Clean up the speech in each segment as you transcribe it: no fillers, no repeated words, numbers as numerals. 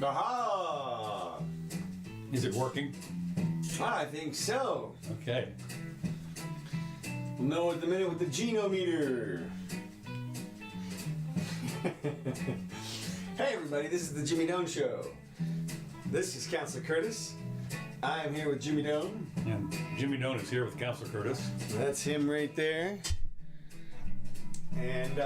Aha! Is it working? I think so. Okay. We'll know in a minute with the genometer. Hey everybody, this is the Jimmy Doan Show. This is Counselor Curtis. I am here with Jimmy Doan. And Jimmy Doan is here with Counselor Curtis. That's him right there. And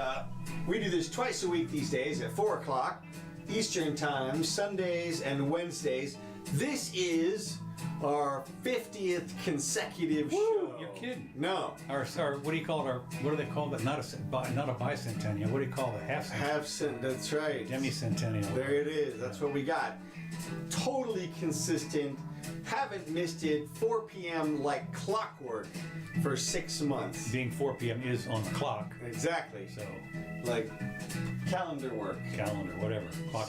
we do this twice a week these days at 4 o'clock Eastern Time, Sundays and Wednesdays. This is our 50th consecutive show. You're kidding? No. Our what do you call it? What do they call that? Not a bicentennial. What do you call it? That's right. Demi-centennial. There it is. That's what we got. Totally consistent. Haven't missed it. 4 p.m. like clockwork for 6 months. Being 4 p.m. is on the clock. Exactly. So, like calendar work. Calendar, whatever. Clock.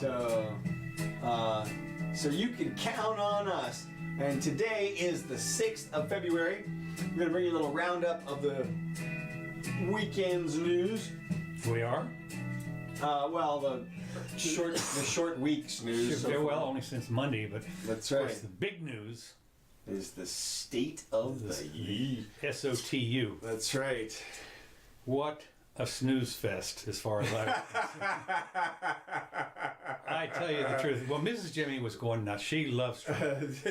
So you can count on us. And today is the 6th of February. We're going to bring you a little roundup of the weekend's news. We are? Well, the short week's news. Well, only since Monday, but that's of right. course the big news is the state of the SOTU. That's right. What a snooze fest, as far as I tell you the truth. Well, Mrs. Jimmy was going nuts. She loves Trump.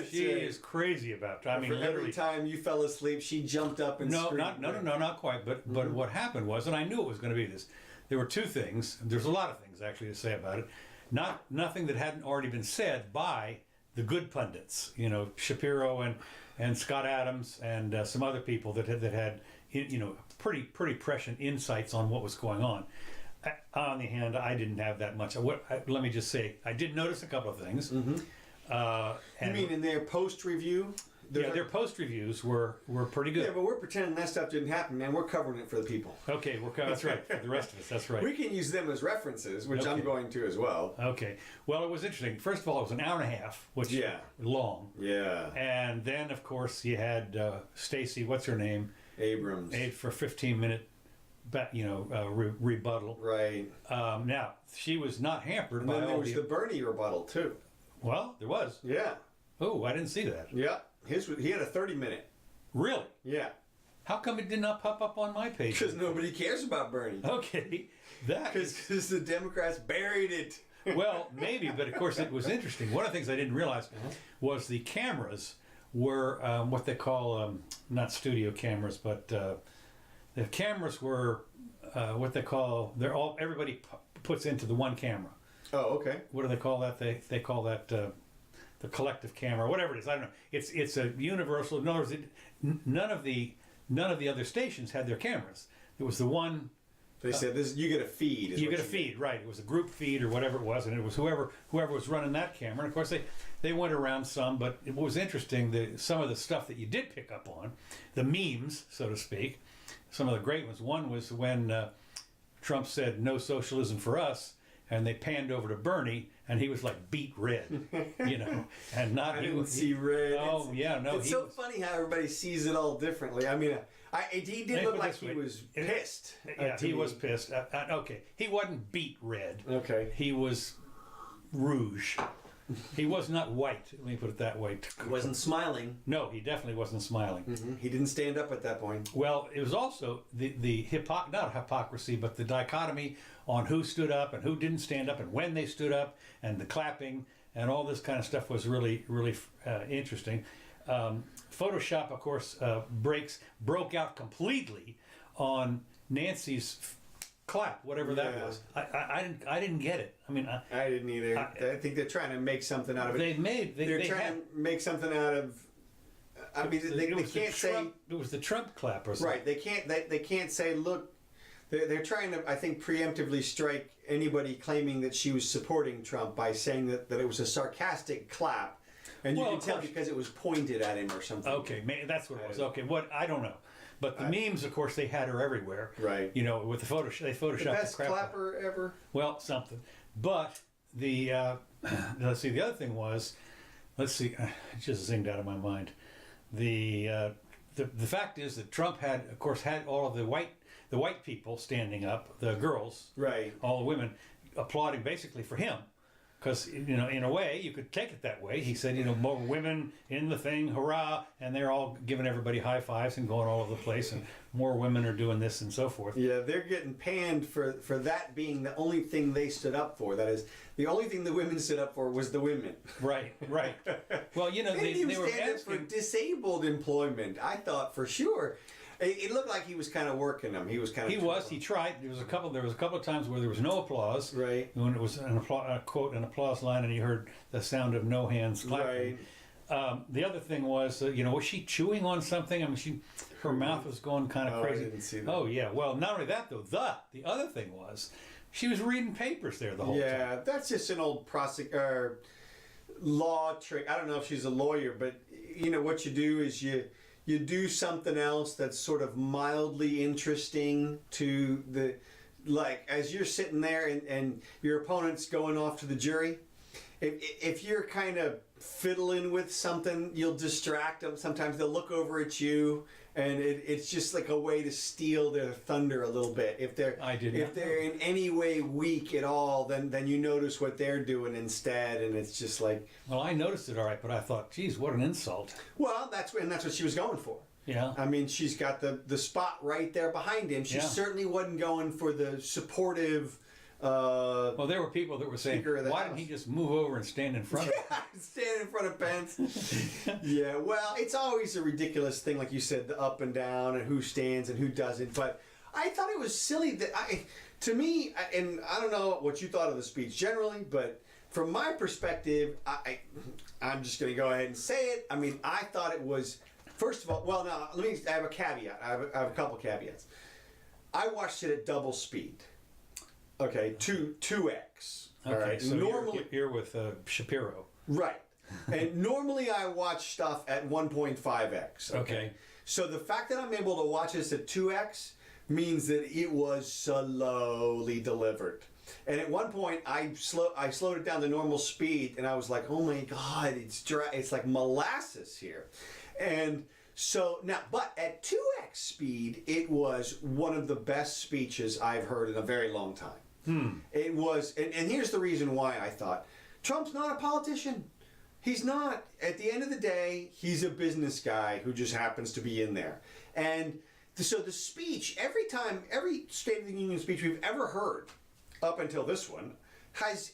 She is crazy about Trump. I mean, literally, every time you fell asleep, she jumped up and screamed. No, not quite. But what happened was, and I knew it was going to be this. There were two things. There's a lot of things actually to say about it. Nothing that hadn't already been said by the good pundits. You know, Shapiro and Scott Adams and some other people that had pretty prescient insights on what was going on. On the hand, I didn't have that much. Let me just say, I did notice a couple of things. Mm-hmm. You mean in their post review? Yeah, their post reviews were pretty good. Yeah, but we're pretending that stuff didn't happen, man. We're covering it for the people. Okay, that's right. For the rest of us, that's right. We can use them as references, which I'm going to as well. Okay. Well, it was interesting. First of all, it was an hour and a half, which long. Yeah. And then, of course, you had Stacey, what's her name? Abrams. For 15-minute, rebuttal. Right. Now, she was not hampered by all the... And then there was the Bernie rebuttal, too. Well, there was. Yeah. Oh, I didn't see that. Yeah. He had a 30-minute. Really? Yeah. How come it did not pop up on my page? Because nobody cares about Bernie. Okay. Because the Democrats buried it. Well, maybe, but of course it was interesting. One of the things I didn't realize was the cameras were what they call, not studio cameras, but the cameras were what they call, everybody puts into the one camera. Oh, okay. What do they call that? They call that the collective camera, whatever it is. I don't know. It's a universal. In other words, none of the other stations had their cameras. It was the one. They said this. You get a feed. You get a feed, right? It was a group feed or whatever it was, and it was whoever was running that camera. And of course, they went around some, but it was interesting. Some of the stuff that you did pick up on, the memes, so to speak. Some of the great ones. One was when Trump said "No socialism for us." And they panned over to Bernie, and he was like beet red, and not. I didn't see red. Oh, It's so funny how everybody sees it all differently. I mean, he did look like he was pissed. Yeah, he was pissed. Okay, he wasn't beet red. Okay, he was rouge. He was not white. Let me put it that way. He wasn't smiling. No, he definitely wasn't smiling. Mm-hmm. He didn't stand up at that point. Well, it was also the not hypocrisy, but the dichotomy on who stood up and who didn't stand up and when they stood up and the clapping and all this kind of stuff was really, really interesting. Photoshop, of course, broke out completely on Nancy's clap, whatever that was. I didn't get it. I mean, I didn't either. I think they're trying to make something out of it. They're trying to make something out of. I mean, they can't say it was the Trump clap or something. Right. They can't say look. They're trying to, I think, preemptively strike anybody claiming that she was supporting Trump by saying that it was a sarcastic clap. And you can tell because it was pointed at him or something. Okay, that's what it was. Okay, I don't know. But the memes, of course, they had her everywhere. Right. With the Photoshop, they photoshopped the best clapper ever. Well, something. But let's see. The other thing was, it just zinged out of my mind. The fact is that Trump had all of the white people standing up, the girls, right, all the women applauding basically for him. Because, in a way, you could take it that way. He said, more women in the thing, hurrah, and they're all giving everybody high fives and going all over the place, and more women are doing this and so forth. Yeah, they're getting panned for that being the only thing they stood up for. That is, the only thing the women stood up for was the women. Right. Well, they were stand up for disabled employment. I thought for sure. It looked like he was kind of working them. He was kind of. He tried. There was a couple of times where there was no applause. Right. When it was an applause line, and you heard the sound of no hands clapping. Right. The other thing was, was she chewing on something? I mean, her mouth was going kind of crazy. I didn't see that. Oh yeah. Well, not only that though. The other thing was, she was reading papers there the whole time. Yeah, that's just an old law trick. I don't know if she's a lawyer, but what you do is you do something else that's sort of mildly interesting to as you're sitting there and your opponent's going off to the jury. If you're kind of fiddling with something, you'll distract them. Sometimes they'll look over at you, and it's just like a way to steal their thunder a little bit. If they're in any way weak at all, then you notice what they're doing instead, and it's just like. Well, I noticed it all right, but I thought, geez, what an insult. Well, that's what she was going for. Yeah. I mean, she's got the spot right there behind him. She certainly wasn't going for the supportive. Well, there were people that were saying, why didn't he just move over and stand in front of him? Stand in front of Pence. Yeah, well, it's always a ridiculous thing, like you said, the up and down and who stands and who doesn't. But I thought it was silly that to me, and I don't know what you thought of the speech generally, but from my perspective, I'm just going to go ahead and say it. I mean, I thought it was, first of all, well, now, I have a caveat. I have a couple caveats. I watched it at double speed. Okay, 2x. Okay, all right. So normally you're with Shapiro. Right. And normally I watch stuff at 1.5x. Okay. So the fact that I'm able to watch this at 2x means that it was slowly delivered. And at one point I slowed it down to normal speed, and I was like, oh my God, it's like molasses here. And so now, but at 2x speed, it was one of the best speeches I've heard in a very long time. It was, and here's the reason why I thought Trump's not a politician. He's not. At the end of the day, he's a business guy who just happens to be in there. And so the speech, every State of the Union speech we've ever heard up until this one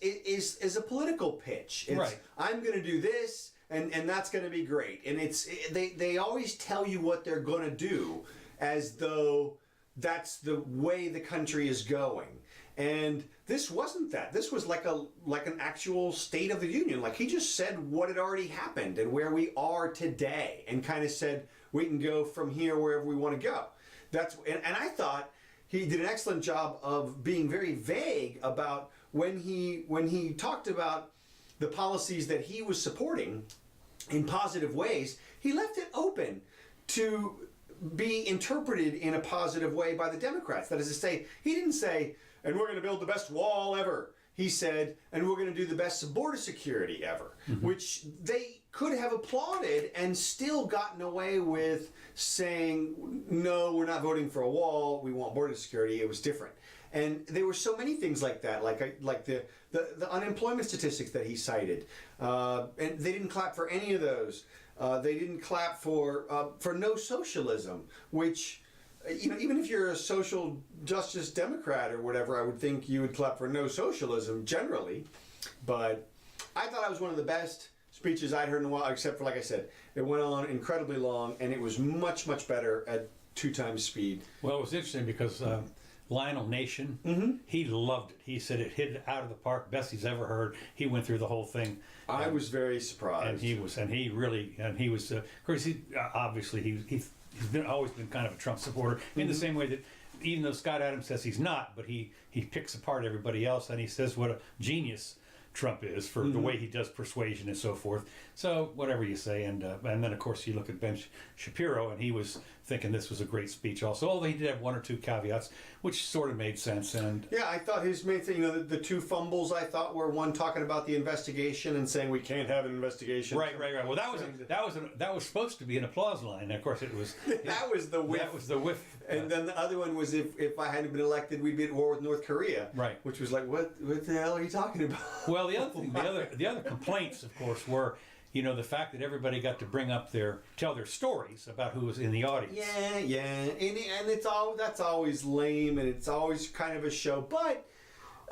is a political pitch. It's, right. I'm going to do this, and that's going to be great. And they always tell you what they're going to do as though that's the way the country is going. And this wasn't that. This was like an actual State of the Union. Like, he just said what had already happened and where we are today, and kind of said we can go from here wherever we want to go. And I thought he did an excellent job of being very vague about when he talked about the policies that he was supporting in positive ways. He left it open to be interpreted in a positive way by the Democrats. That is to say, he didn't say, and we're going to build the best wall ever. He said, and we're going to do the best border security ever, which they could have applauded and still gotten away with saying, no, we're not voting for a wall. We want border security. It was different. And there were so many things like that, like the unemployment statistics that he cited. And they didn't clap for any of those. They didn't clap for no socialism, which, even if you're a social justice Democrat or whatever, I would think you would clap for no socialism generally. But I thought it was one of the best speeches I'd heard in a while, except for, like I said, it went on incredibly long, and it was much, much better at 2 times speed. Well, it was interesting because Lionel Nation, he loved it. He said it hit it out of the park, best he's ever heard. He went through the whole thing. I was very surprised. And he was, of course, he's always been kind of a Trump supporter, in the same way that, even though Scott Adams says he's not, but he picks apart everybody else, and he says what a genius Trump is for the way he does persuasion and so forth. So whatever you say, and then of course you look at Ben Shapiro, and he was thinking this was a great speech also, although he did have one or two caveats, which sort of made sense. And yeah, I thought his main thing, the two fumbles I thought were one talking about the investigation and saying we can't have an investigation. Right. Well, that was supposed to be an applause line. Of course, it was. That was the whiff. That was the whiff. And then the other one was if I hadn't been elected, we'd be at war with North Korea. Right. Which was like, what the hell are you talking about? Well, the other thing, the other complaints, of course, were, the fact that everybody got to tell their stories about who was in the audience. Yeah, and that's always lame, and it's always kind of a show. But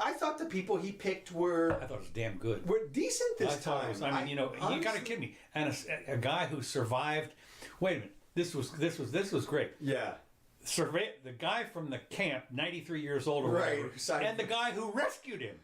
I thought the people he picked I thought it was damn good. were decent this time. You got to kid me. And a guy who survived. Wait a minute. This was great. Yeah. The guy from the camp, 93 years old or whatever, and the guy who rescued him.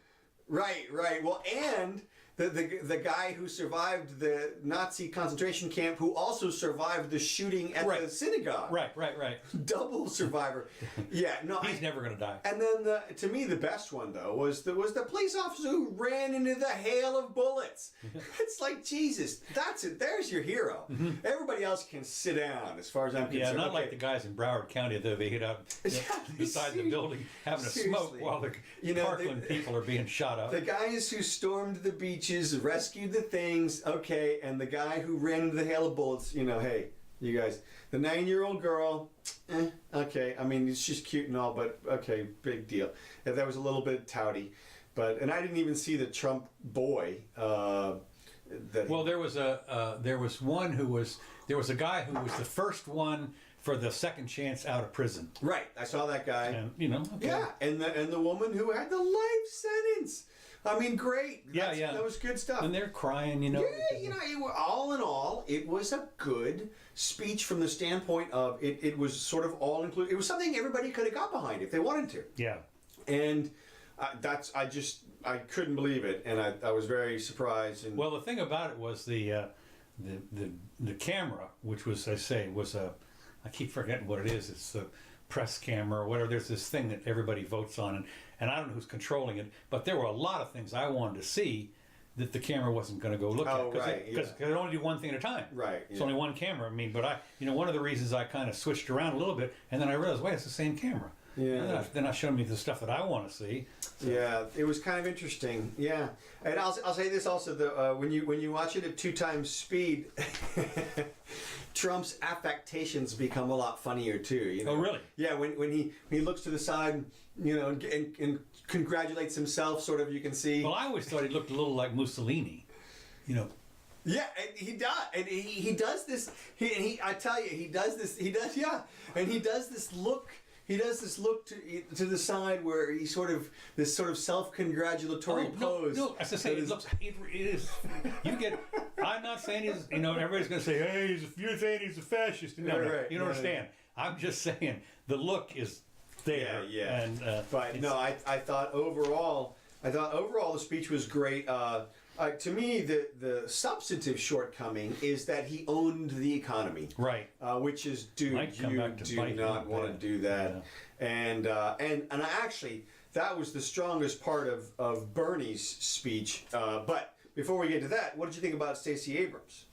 Right. Well, and the guy who survived the Nazi concentration camp, who also survived the shooting at the synagogue. Right. Double survivor. Yeah, no, he's never going to die. And then, to me, the best one though was the police officer who ran into the hail of bullets. It's like, Jesus, that's it. There's your hero. Everybody else can sit down, as far as I'm concerned. Yeah, not like the guys in Broward County, though. They hit out beside the building having a smoke while the Parkland people are being shot up. The guys who stormed the beaches, rescued the things, okay, and the guy who ran into the hail of bullets, hey, you guys, the 9-year-old girl, okay, I mean, she's cute and all, but okay, big deal. And that was a little bit touty, and I didn't even see the Trump boy. Well, there was a guy who was the first one for the second chance out of prison. Right, I saw that guy. And, okay. Yeah, and the woman who had the life sentence. I mean, great. Yeah. That was good stuff. And they're crying, Yeah, all in all, it was a good speech from the standpoint of it was sort of all included. It was something everybody could have got behind if they wanted to. Yeah. And I couldn't believe it, and I was very surprised. And well, the thing about it was the camera, which was, I keep forgetting what it is. It's the press camera or whatever. There's this thing that everybody votes on, and I don't know who's controlling it, but there were a lot of things I wanted to see that the camera wasn't going to go look at because it only do one thing at a time. Right. It's only one camera. I mean, but one of the reasons I kind of switched around a little bit, and then I realized, wait, it's the same camera. Yeah. They're not showing me the stuff that I want to see. So. Yeah, it was kind of interesting. Yeah, and I'll say this also: when you watch it at 2 times speed, Trump's affectations become a lot funnier too. Oh, really? Yeah, when he looks to the side, and congratulates himself, sort of, you can see. Well, I always thought he looked a little like Mussolini. Yeah, and he does, and he does this. I tell you, he does this. And he does this look. He does this look to the side where he sort of self-congratulatory pose. No, as I say, it is. You get. I'm not saying he's. Everybody's going to say, "Hey, you're saying he's a fascist." No, you don't understand. I'm just saying the look is there. Yeah. And, but no, I thought overall the speech was great. To me, the substantive shortcome is that he owned the economy. Right. Which is, dude, you do not want to do that. Yeah. And actually, that was the strongest part of Bernie's speech. But before we get to that, what did you think about Stacey Abrams?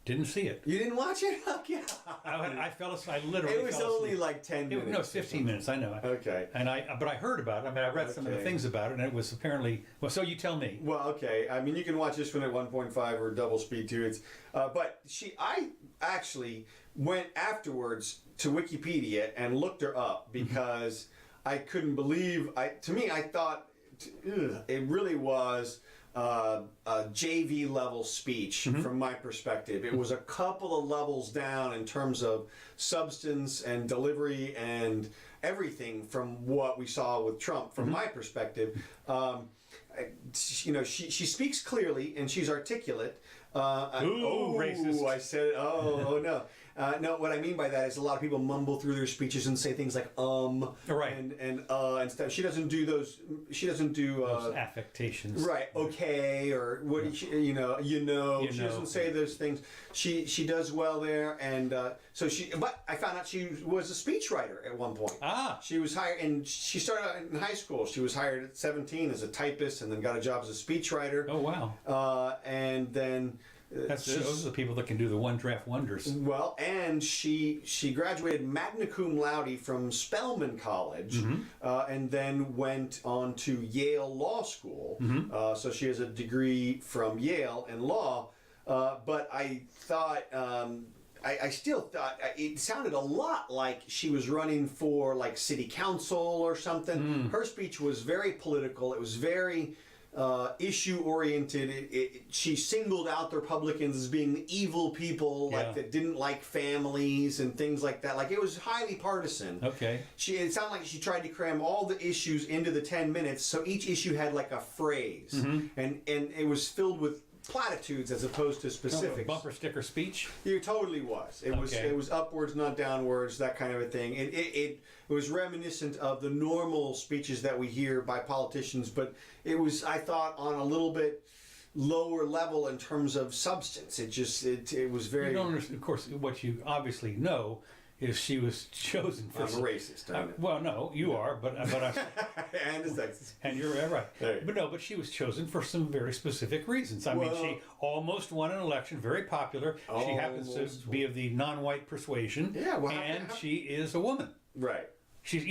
Didn't see it. You didn't watch it? Yeah. I fell asleep. I literally. It was only like 10 minutes. No, 15 minutes. I know. Okay. But I heard about it. I mean, I read some of the things about it, and it was apparently. Well, so you tell me. Well, okay. I mean, you can watch this one at 1.5 or double speed too. It's. But I actually went afterwards to Wikipedia and looked her up because I couldn't believe. To me, I thought it really was. A JV level speech from my perspective. It was a couple of levels down in terms of substance and delivery and everything from what we saw with Trump from my perspective. She speaks clearly and she's articulate. Racist. I said, no. No, what I mean by that is a lot of people mumble through their speeches and say things like right, and stuff. She doesn't do those. She doesn't do those affectations. Right. Okay. Or what? She doesn't say those things. She does well there, and so she. But I found out she was a speechwriter at one point. She was hired, and she started out in high school. She was hired at 17 as a typist, and then got a job as a speechwriter. Oh wow. And then. Those are the people that can do the one draft wonders. Well, and she graduated magna cum laude from Spelman College, and then went on to Yale Law School. So she has a degree from Yale in law. But I thought, I still thought it sounded a lot like she was running for like city council or something. Her speech was very political. It was very issue oriented. She singled out the Republicans as being evil people, like that didn't like families and things like that. Like it was highly partisan. Okay. It sounded like she tried to cram all the issues into the 10 minutes, so each issue had like a phrase, and it was filled with platitudes as opposed to specifics. Bumper sticker speech. It totally was. It was upwards, not downwards, that kind of a thing. It was reminiscent of the normal speeches that we hear by politicians, but it was, I thought, on a little bit lower level in terms of substance. It was very. You don't understand, of course, what you obviously know is she was chosen for. I'm a racist. I know. Well, no, you are, but I'm. And a sexist. And you're right. But she was chosen for some very specific reasons. I mean, she almost won an election, very popular. She happens to be of the non-white persuasion. Yeah, well, and she is a woman. Right. She's,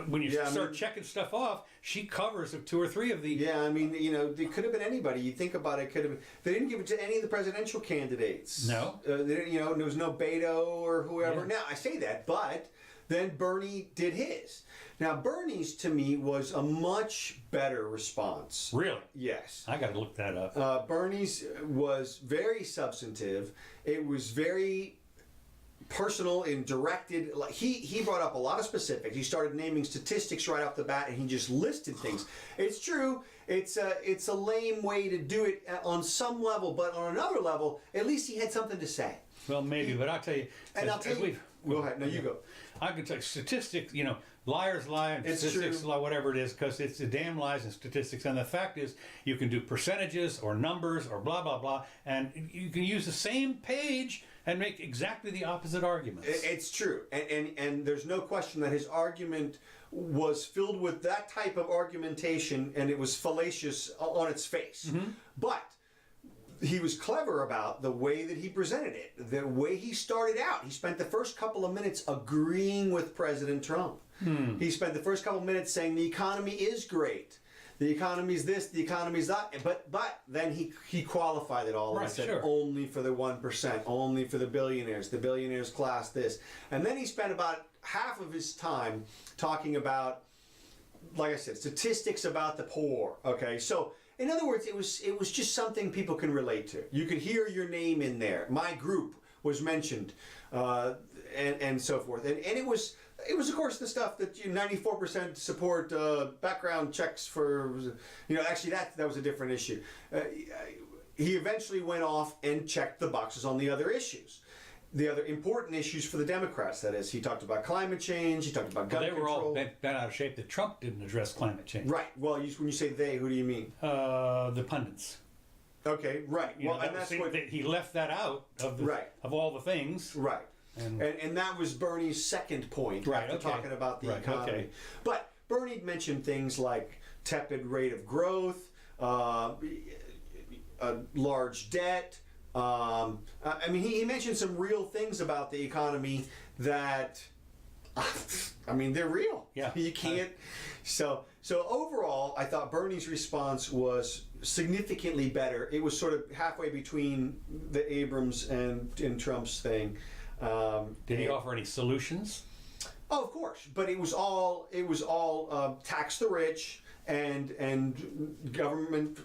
when you start checking stuff off, she covers 2 or 3 of the. Yeah, I mean, it could have been anybody. You think about it, could have been. They didn't give it to any of the presidential candidates. No. They didn't, there was no Beto or whoever. Yeah. Now I say that, but then Bernie did his. Now Bernie's to me was a much better response. Really? Yes. I got to look that up. Bernie's was very substantive. It was very personal and directed. Like he brought up a lot of specifics. He started naming statistics right off the bat, and he just listed things. It's true. It's a lame way to do it on some level, but on another level, at least he had something to say. Well, maybe, but I'll tell you. Go ahead. No, you go. I can tell you statistics. Liars lie and It's statistics true. lie, whatever it is, because it's the damn lies and statistics. And the fact is, you can do percentages or numbers or blah blah blah, and you can use the same page and make exactly the opposite arguments. It's true, and there's no question that his argument was filled with that type of argumentation, and it was fallacious on its face. But he was clever about the way that he presented it, the way he started out. He spent the first couple of minutes agreeing with President Trump. He spent the first couple of minutes saying the economy is great. The economy's this, the economy's that. But then he qualified it all and said only for the 1%, only for the billionaires class this. And then he spent about half of his time talking about, like I said, statistics about the poor. Okay, so in other words, it was just something people can relate to. You could hear your name in there. My group was mentioned, and so forth. And it was of course the stuff that 94% support background checks for. Actually that was a different issue. He eventually went off and checked the boxes on the other issues. The other important issues for the Democrats, that is. He talked about climate change, he talked about gun control. They were all bent out of shape that Trump didn't address climate change. Right. Well, when you say they, who do you mean? The pundits. Okay, right. And that's what he left that out of all the things. Right. And that was Bernie's second point after talking about the economy. Okay. But Bernie mentioned things like tepid rate of growth, a large debt. He mentioned some real things about the economy that, they're real. Yeah. You can't. So overall, I thought Bernie's response was significantly better. It was sort of halfway between the Abrams and Trump's thing. Did he offer any solutions? Oh, of course, but it was all tax the rich and government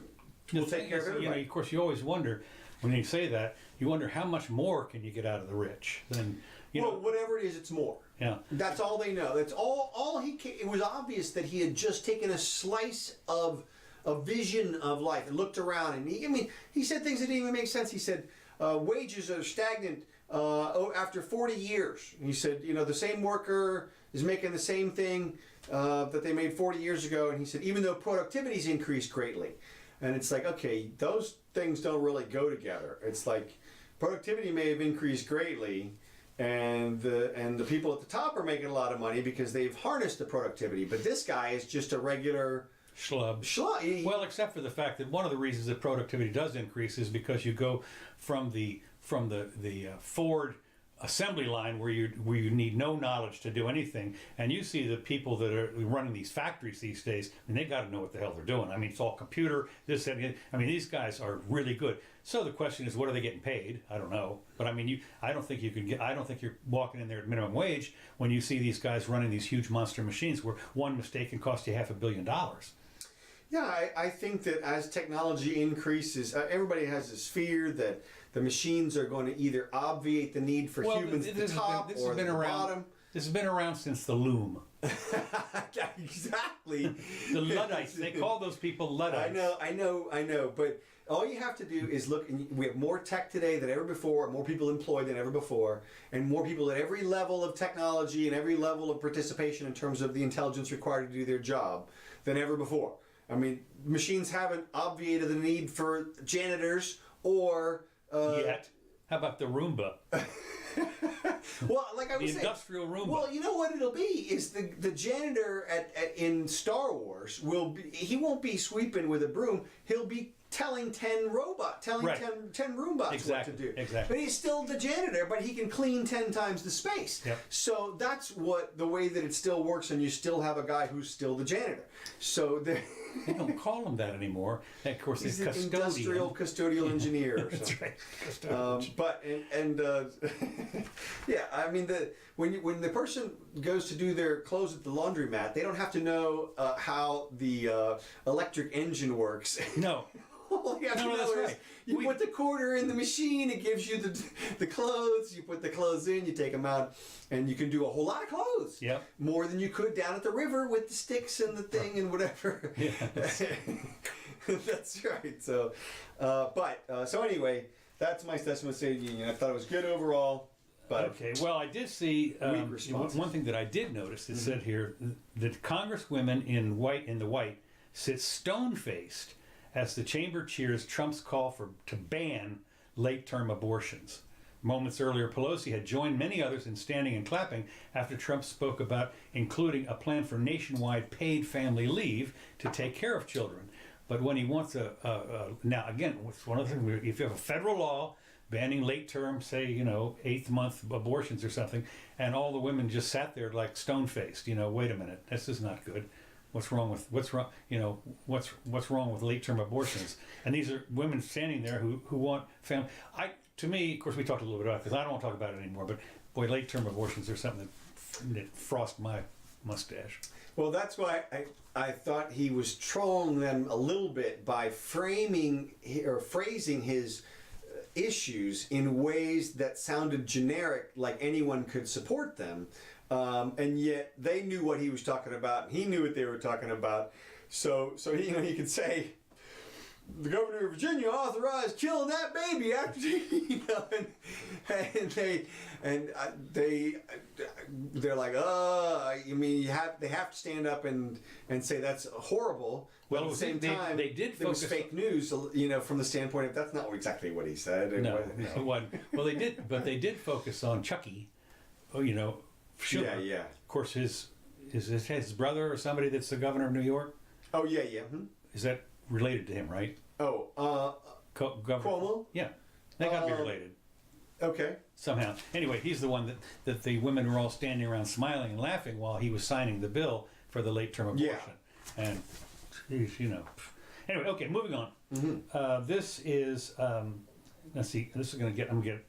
will take care of everybody. Of course, you always wonder when you say that. You wonder how much more can you get out of the rich than whatever it is, it's more. Yeah, that's all they know. That's all he. It was obvious that he had just taken a slice of a vision of life and looked around, and he said things that didn't even make sense. He said wages are stagnant after 40 years. He said, the same worker is making the same thing that they made 40 years ago, and he said even though productivity's increased greatly, and it's like, okay, those things don't really go together. It's like productivity may have increased greatly, and the people at the top are making a lot of money because they've harnessed the productivity, but this guy is just a regular Schlub. Well, except for the fact that one of the reasons that productivity does increase is because you go from the Ford assembly line where you need no knowledge to do anything, and you see the people that are running these factories these days, and they got to know what the hell they're doing. I mean, it's all computer, this, and I mean, these guys are really good. So the question is, what are they getting paid? I don't know, but I mean, I don't think you're walking in there at minimum wage when you see these guys running these huge monster machines where one mistake can cost you $500 million. Yeah, I think that as technology increases, everybody has this fear that the machines are going to either obviate the need for humans at the top or at the bottom. This has been around since the loom. Exactly. The Luddites. They call those people Luddites. I know. But all you have to do is look, and we have more tech today than ever before, more people employed than ever before, and more people at every level of technology and every level of participation in terms of the intelligence required to do their job than ever before. I mean, machines haven't obviated the need for janitors or... yet. How about the Roomba? Well, like I was saying, the industrial Roomba. Well, you know what it'll be is the janitor in Star Wars he won't be sweeping with a broom. He'll be telling 10 Roombas what to do. Exactly. But he's still the janitor, but he can clean 10 times the space. Yep. So that's the way that it still works, and you still have a guy who's still the janitor. So they don't call him that anymore. Of course, he's an industrial custodial engineer. That's right. Yeah, I mean when the person goes to do their clothes at the laundromat, they don't have to know how the electric engine works. No. All you have to know is you put the quarter in the machine, it gives you the clothes, you put the clothes in, you take them out, and you can do a whole lot of clothes. Yep. More than you could down at the river with the sticks and the thing and whatever. Yeah. That's right. So, so anyway, that's my State of the Union. I thought it was good overall. But okay. Well, I did see one thing that I did notice. It said here that Congresswomen in the white sit stone-faced as the chamber cheers Trump's call to ban late-term abortions. Moments earlier, Pelosi had joined many others in standing and clapping after Trump spoke about including a plan for nationwide paid family leave to take care of children. But when he wants now again, it's one of the things, if you have a federal law banning late-term, say, 8th month abortions or something, and all the women just sat there like stone-faced, wait a minute, this is not good. What's wrong with late-term abortions? And these are women standing there who want family. To me, of course, we talked a little bit about it because I don't want to talk about it anymore. But boy, late-term abortions are something that frost my mustache. Well, that's why I thought he was trolling them a little bit by phrasing his issues in ways that sounded generic, like anyone could support them. And yet they knew what he was talking about, and he knew what they were talking about. So he could say, the governor of Virginia authorized killing that baby after, they're like, they have to stand up and say that's horrible. Well, at the same time, they did focus. It was fake news, from the standpoint of that's not exactly what he said. No, it wasn't. Well, they did focus on Chucky. Sure. Yeah. Of course, his brother or somebody that's the governor of New York. Oh yeah. Mm-hmm. Is that related to him, right? Oh, Cuomo? Yeah, they got to be related. Okay. Somehow. Anyway, he's the one that the women were all standing around smiling and laughing while he was signing the bill for the late-term abortion. Yeah. And, Anyway, okay, moving on. Mm-hmm. This is, let's see, I'm going to get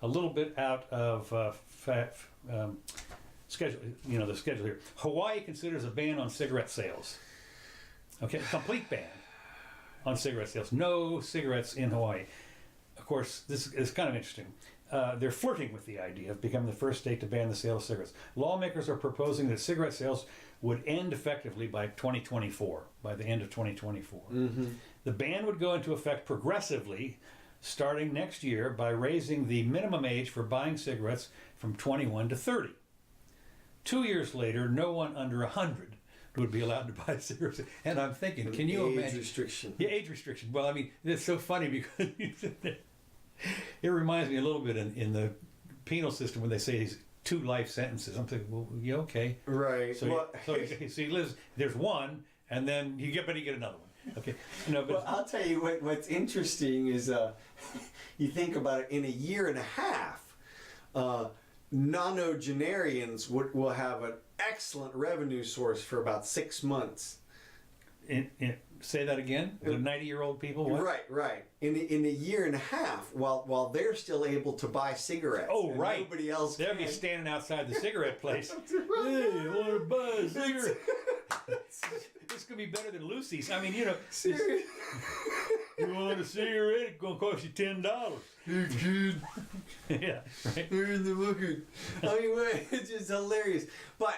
a little bit out of schedule, the schedule here. Hawaii considers a ban on cigarette sales. Okay, a complete ban on cigarette sales. No cigarettes in Hawaii. Of course, this is kind of interesting. They're flirting with the idea of becoming the first state to ban the sale of cigarettes. Lawmakers are proposing that cigarette sales would end effectively by 2024, by the end of 2024. Mm-hmm. The ban would go into effect progressively starting next year by raising the minimum age for buying cigarettes from 21 to 30. 2 years later, no one under 100 would be allowed to buy cigarettes. And I'm thinking, can you imagine? Age restriction. Yeah, age restriction. Well, I mean, it's so funny because it reminds me a little bit in the penal system when they say 2 life sentences. I'm thinking, well, yeah, okay. Right. So he lives, there's one, and then you get another one. Okay. No, but Well, I'll tell you what's interesting is you think about it, in a year and a half, nonagenarians will have an excellent revenue source for about 6 months. Say that again. The 90-year-old people. What? Right. In a year and a half, while they're still able to buy cigarettes. Oh, and right. Nobody else. They'll be standing outside the cigarette place. Hey, you want to buy a cigarette? It's gonna be better than Lucy's. I mean, you know. Seriously. You want a cigarette? It's gonna cost you $10. Hey, kid. Yeah. Right. They're in the bucket. I mean, it's just hilarious. But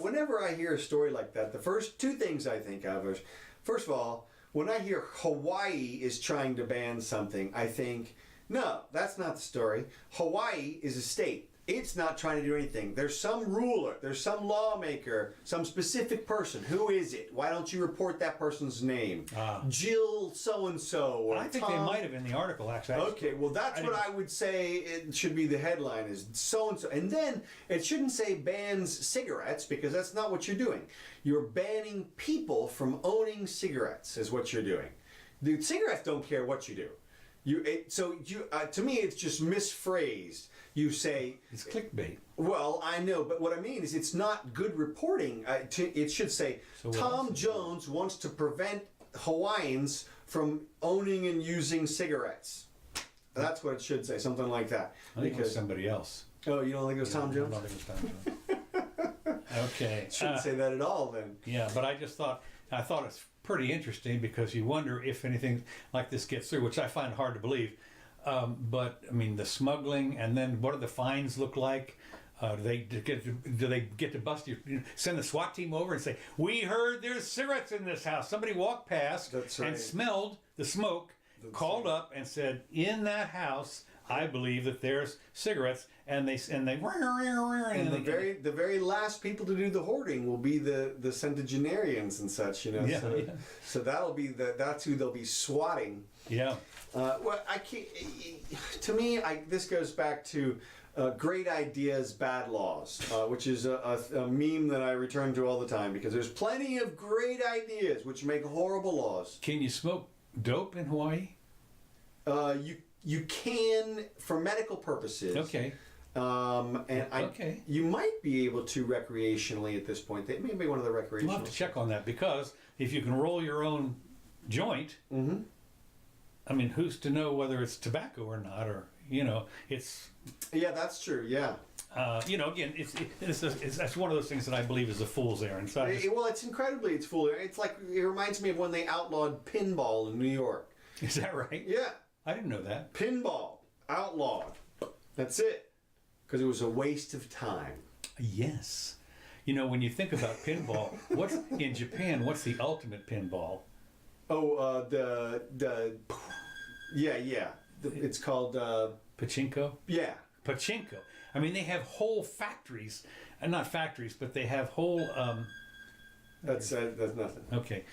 whenever I hear a story like that, the first two things I think of is, first of all, when I hear Hawaii is trying to ban something, I think, no, that's not the story. Hawaii is a state. It's not trying to do anything. There's some ruler, there's some lawmaker, some specific person. Who is it? Why don't you report that person's name? Jill so-and-so. I think they might have in the article, actually. Okay, well, that's what I would say it should be the headline, is so-and-so. And then it shouldn't say bans cigarettes, because that's not what you're doing. You're banning people from owning cigarettes is what you're doing. The cigarettes don't care what you do. To me, it's just misphrased. You say... It's clickbait. Well, I know, but what I mean is it's not good reporting. It should say, Tom Jones wants to prevent Hawaiians from owning and using cigarettes. That's what it should say, something like that. I think it was somebody else. Oh, you don't think it was Tom Jones? I don't think it was Tom Jones. Okay. Shouldn't say that at all, then. Yeah, but I thought it's pretty interesting, because you wonder if anything like this gets through, which I find hard to believe. But I mean, the smuggling, and then what do the fines look like? Do they get to bust you? Send the SWAT team over and say, "We heard there's cigarettes in this house." Somebody walked past and smelled the smoke, called up and said, "In that house, I believe that there's cigarettes," and the very last people to do the hoarding will be the centenarians and such, you know. Yeah, so that'll be that's who they'll be swatting. Yeah. Well, I can't. To me, this goes back to great ideas, bad laws, which is a meme that I return to all the time, because there's plenty of great ideas which make horrible laws. Can you smoke dope in Hawaii? You can, for medical purposes. Okay. You might be able to recreationally at this point. That may be one of the recreational. We'll have to check on that, because if you can roll your own joint, I mean, who's to know whether it's tobacco or not, or it's. Yeah, that's true. Yeah. Again, that's one of those things that I believe is a fool's errand. So well, it's fool's. It's like, it reminds me of when they outlawed pinball in New York. Is that right? Yeah. I didn't know that. Pinball outlawed. That's it. Because it was a waste of time. Yes. When you think about pinball, in Japan? What's the ultimate pinball? Oh, it's called pachinko. Yeah, pachinko. I mean, they have whole factories, not factories, but they have whole. That's nothing. Okay,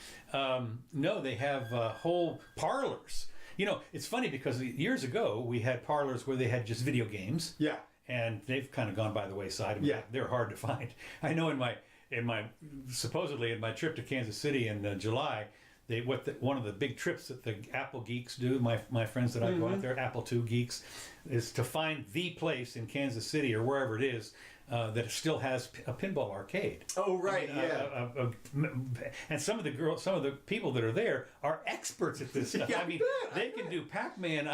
no, they have whole parlors. It's funny, because years ago we had parlors where they had just video games. Yeah. And they've kind of gone by the wayside. Yeah. They're hard to find. I know supposedly in my trip to Kansas City in July, one of the big trips that the Apple geeks do, my friends that I go out there, Apple II geeks, is to find the place in Kansas City or wherever it is that still has a pinball arcade. Oh, right, and some of the people that are there are experts at this stuff. I mean, they can do Pac-Man.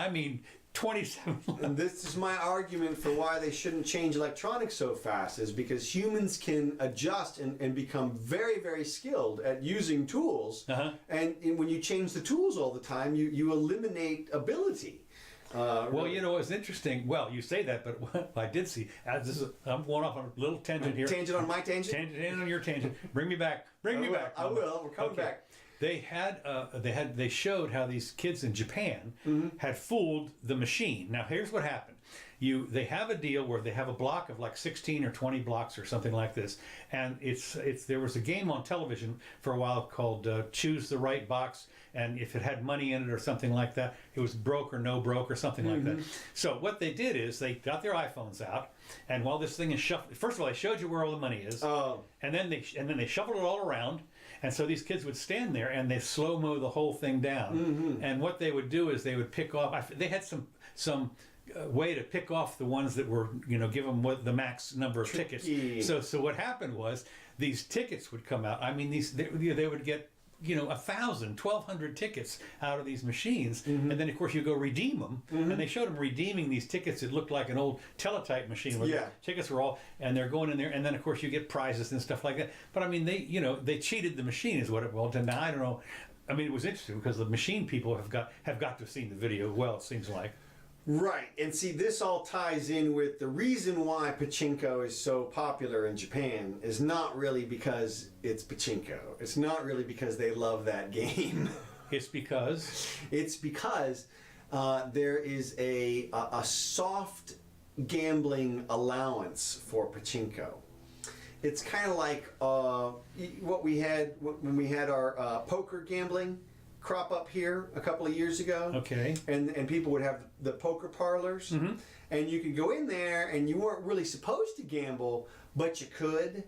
27. And this is my argument for why they shouldn't change electronics so fast, is because humans can adjust and become very, very skilled at using tools. And when you change the tools all the time, you eliminate ability. Well, it's interesting. Well, you say that, but what I did see, I'm going off on a little tangent here. Tangent on my tangent? Tangent on your tangent. Bring me back. Bring me back. I will. We're coming back. They showed how these kids in Japan had fooled the machine. Now, here's what happened. They have a deal where they have a block of like 16 or 20 blocks or something like this, and there was a game on television for a while called Choose the Right Box, and if it had money in it or something like that, it was broke or no broke or something like that. So what they did is they got their iPhones out, and while this thing is shuffled, first of all, they showed you where all the money is, and then they shuffled it all around, And so these kids would stand there and they slow-mo the whole thing down. And what they would do is they would pick off, they had some way to pick off the ones that were, give them the max number of tickets. So what happened was these tickets would come out. I mean, they would get 1,000, 1,200 tickets out of these machines, and then of course you go redeem them, and they showed them redeeming these tickets. It looked like an old teletype machine where the tickets were all, and they're going in there, and then of course you get prizes and stuff like that. But I mean, they cheated the machine is what it was. And I don't know. I mean, it was interesting because the machine people have got to have seen the video. Well, it seems like. Right, and see, this all ties in with the reason why pachinko is so popular in Japan is not really because it's pachinko. It's not really because they love that game. It's because? It's because there is a soft gambling allowance for pachinko. It's kind of like what we had when we had our poker gambling crop up here a couple of years ago. Okay. And people would have the poker parlors, and you could go in there, and you weren't really supposed to gamble, but you could.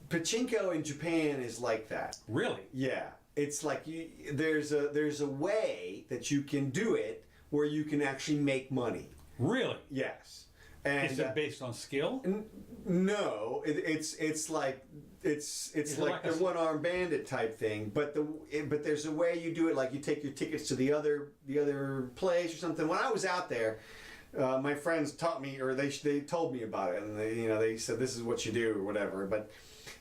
Pachinko in Japan is like that. Really? Yeah. It's like there's a way that you can do it where you can actually make money. Really? Yes. And is it based on skill? No, it's like the one-armed bandit type thing. But there's a way you do it. Like you take your tickets to the other place or something. When I was out there, my friends taught me, or they told me about it, and they said this is what you do or whatever. But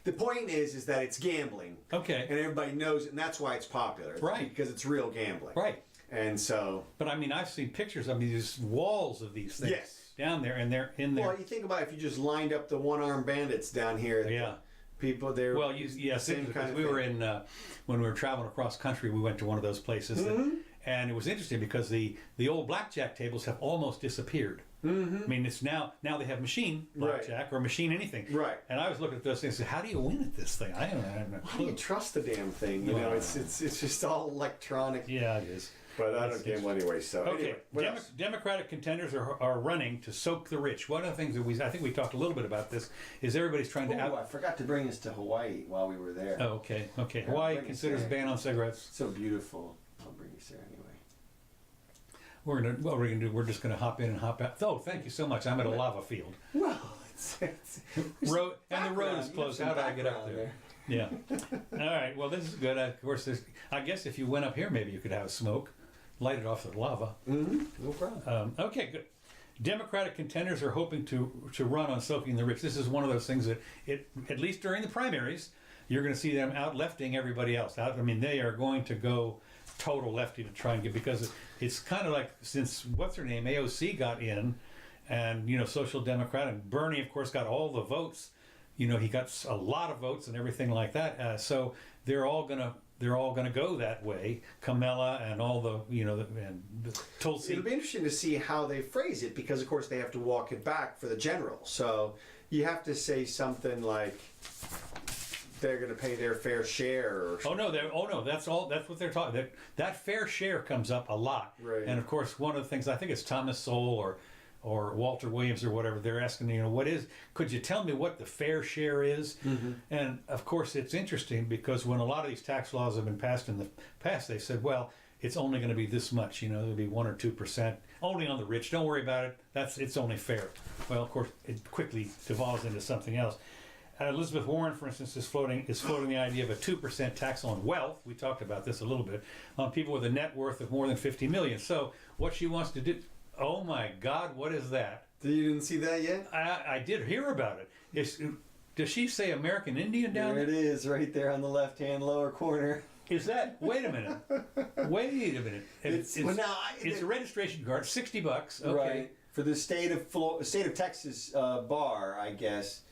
the point is that it's gambling. Okay. And everybody knows it, and that's why it's popular. Right. Because it's real gambling. Right. And so. But I mean, I've seen pictures. I mean, there's walls of these things. Yes. Down there, and they're in there. Well, you think about if you just lined up the one-armed bandits down here. Yeah. People there. Well, yes, because we were in when we were traveling across country, we went to one of those places, and it was interesting because the old blackjack tables have almost disappeared. I mean, it's now they have machine blackjack or machine anything. Right. And I was looking at those things and said, how do you win at this thing? I don't know. How do you trust the damn thing? It's just all electronic. Yeah, it is. But I don't gamble anyway, so. Okay, anyway, Democratic contenders are running to soak the rich. One of the things that I think we talked a little bit about this, is everybody's trying to I forgot to bring us to Hawaii while we were there. Oh, okay. Hawaii considers a ban on cigarettes. So beautiful. I'll bring us there anyway. We're just gonna hop in and hop out. Oh, thank you so much. I'm at a lava field. Well, road, and the road is closed. How do I get up there? Yeah. All right. Well, this is good. Of course, I guess if you went up here, maybe you could have a smoke. Light it off the lava. No problem. Okay, good. Democratic contenders are hoping to run on soaking the rich. This is one of those things that, at least during the primaries, you're going to see them out lefting everybody else. I mean, they are going to go total lefty to try and get, because it's kind of like since, what's her name, AOC got in, and, Social Democrat, and Bernie, of course, got all the votes. He got a lot of votes and everything like that. So they're all going to go that way. Kamala and all the, and Tulsi. It'll be interesting to see how they phrase it, because of course they have to walk it back for the general. So you have to say something like they're going to pay their fair share. Or that's what they're talking. That fair share comes up a lot. Right. And of course, one of the things, I think it's Thomas Sowell or Walter Williams or whatever, they're asking, could you tell me what the fair share is? And of course, it's interesting because when a lot of these tax laws have been passed in the past, they said, well, it's only going to be this much, it'll be 1 or 2%, only on the rich. Don't worry about it. It's only fair. Well, of course, it quickly devolves into something else. Elizabeth Warren, for instance, is floating the idea of a 2% tax on wealth. We talked about this a little bit, on people with a net worth of more than $50 million. So what she wants to do. Oh my God, what is that? You didn't see that yet? I did hear about it. Does she say American Indian down there? There it is, right there on the left-hand lower corner. Is that? Wait a minute. It's a registration card, $60. Okay. Right. For the state of Texas bar, I guess,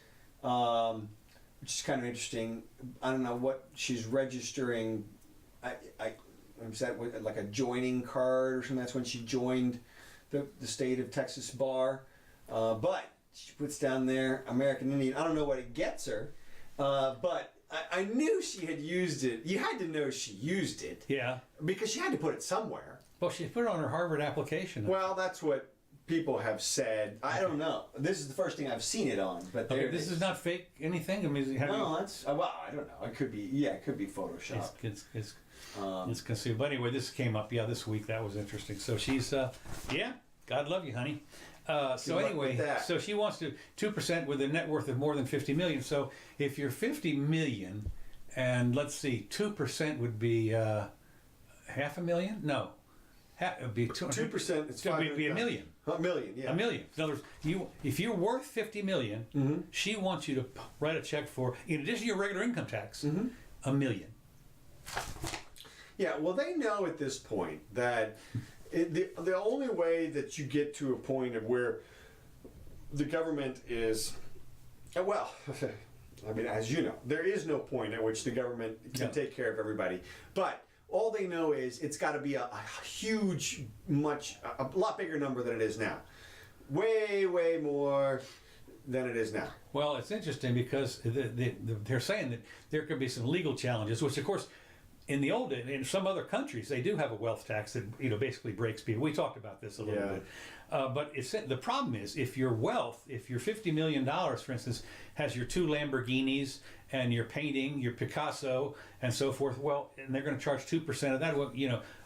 which is kind of interesting. I don't know what she's registering. Is that like a joining card or something? That's when she joined the state of Texas bar, but she puts down there American Indian. I don't know what it gets her, but I knew she had used it. You had to know she used it. Yeah. Because she had to put it somewhere. Well, she put it on her Harvard application. Well, that's what people have said, I don't know. This is the first thing I've seen it on, but Okay, this is not fake anything. I mean, no, that's well, I don't know. It could be, it could be Photoshop. It's conceived. But anyway, this came up, this week. That was interesting. So she's, God love you, honey. So anyway, so she wants to 2% with a net worth of more than 50 million. So if you're 50 million, and let's see, 2% would be half a million? No, it would be 2%. It's be a million. A million, yeah. A million. In other words, if you're worth 50 million, she wants you to write a check for, in addition to your regular income tax, $1 million. Yeah, well, they know at this point that the only way that you get to a point of where the government is, well, I mean, as you know, there is no point at which the government can take care of everybody. But all they know is it's got to be a huge, a lot bigger number than it is now. Way, way more than it is now. Well, it's interesting because they're saying that there could be some legal challenges, which of course, in some other countries, they do have a wealth tax that basically breaks people. We talked about this a little bit, but the problem is if your wealth, if your $50 million, for instance, has your 2 Lamborghinis and your painting, your Picasso, and so forth, well, and they're going to charge 2% of that. Well,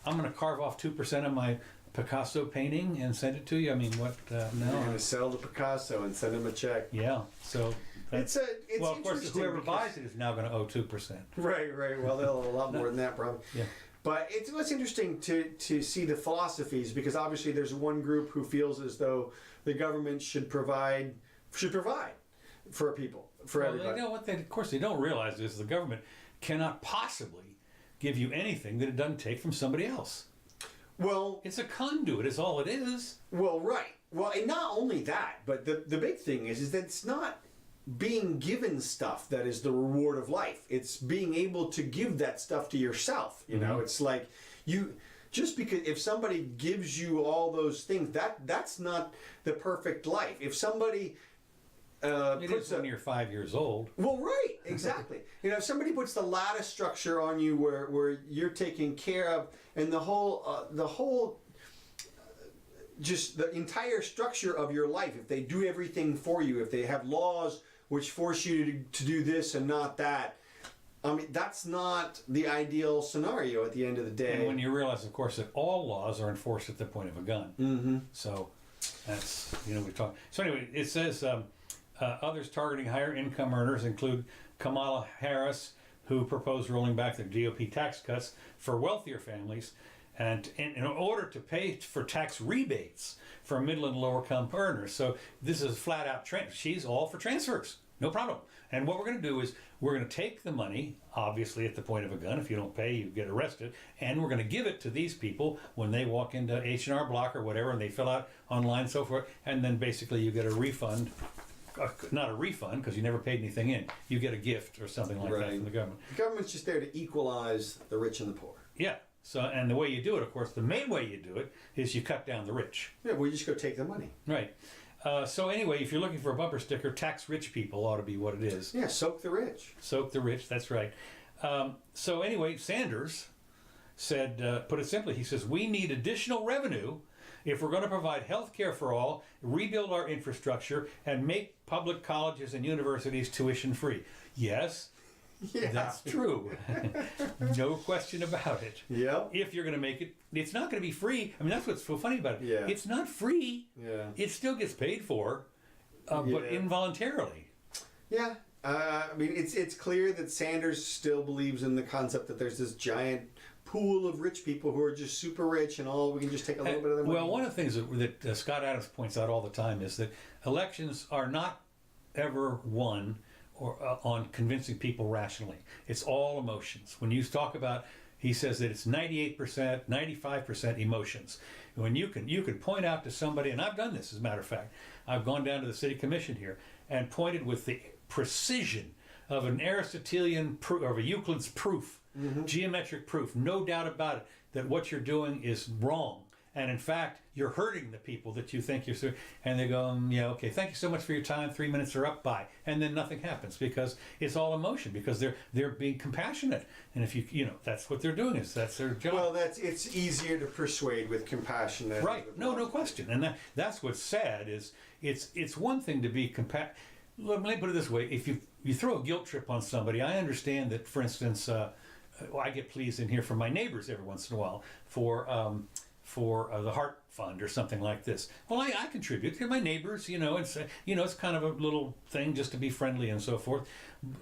I'm going to carve off 2% of my Picasso painting and send it to you. I mean, what? No, you're going to sell the Picasso and send him a check. Yeah, so. It's well, of course, whoever buys it is now going to owe 2%. Right. Well, they'll owe a lot more than that, probably. Yeah. But it's interesting to see the philosophies, because obviously there's one group who feels as though the government should provide for people, for everybody. They know what of course they don't realize is the government cannot possibly give you anything that it doesn't take from somebody else. Well, it's a conduit, is all it is. Well, right. Well, and not only that, but the big thing is that it's not being given stuff that is the reward of life. It's being able to give that stuff to yourself. You know, it's like just because if somebody gives you all those things, that's not the perfect life. If somebody puts when you're 5 years old. Well, right, exactly. If somebody puts the lattice structure on you where you're taken care of, and the whole just the entire structure of your life, if they do everything for you, if they have laws which force you to do this and not that, I mean, that's not the ideal scenario at the end of the day. And when you realize, of course, that all laws are enforced at the point of a gun. So that's, we talk. So anyway, it says others targeting higher income earners include Kamala Harris, who proposed rolling back the GOP tax cuts for wealthier families, and in order to pay for tax rebates for middle and lower income earners. So this is flat out she's all for transfers, no problem. And what we're going to do is we're going to take the money, obviously at the point of a gun. If you don't pay, you get arrested. And we're going to give it to these people when they walk into H&R Block or whatever, and they fill out online and so forth. And then basically you get a refund. Not a refund, because you never paid anything in. You get a gift or something like that from the government. The government's just there to equalize the rich and the poor. Yeah. So, and the way you do it, of course, the main way you do it is you cut down the rich. Yeah, well, you just go take the money. Right. So anyway, if you're looking for a bumper sticker, tax rich people ought to be what it is. Yeah, soak the rich. Soak the rich, that's right. So anyway, Sanders said, put it simply, he says, we need additional revenue if we're going to provide health care for all, rebuild our infrastructure, and make public colleges and universities tuition free. Yes, that's true. No question about it. Yep. If you're going to make it, it's not going to be free. I mean, that's what's so funny about it. Yeah. It's not free. Yeah. It still gets paid for, but involuntarily. Yeah. I mean, it's clear that Sanders still believes in the concept that there's this giant pool of rich people who are just super rich, and we can just take a little bit of their money. Well, one of the things that Scott Adams points out all the time is that elections are not ever won or on convincing people rationally. It's all emotions. When you talk about, he says that it's 98%, 95% emotions. When you can point out to somebody, and I've done this as a matter of fact, I've gone down to the city commission here and pointed with the precision of an Aristotelian proof, or a Euclid's proof, geometric proof, no doubt about it, that what you're doing is wrong. And in fact, you're hurting the people that you think you're serving. And they go, yeah, okay, thank you so much for your time. 3 minutes are up, bye. And then nothing happens because it's all emotion, because they're being compassionate. And if that's what they're doing, that's their job. Well, it's easier to persuade with compassion. Right. No question. And that's what's sad is it's one thing to be Let me put it this way. If you throw a guilt trip on somebody, I understand that, for instance, I get pleas in here from my neighbors every once in a while for the Heart Fund or something like this. Well, I contribute to my neighbors. It's kind of a little thing just to be friendly and so forth.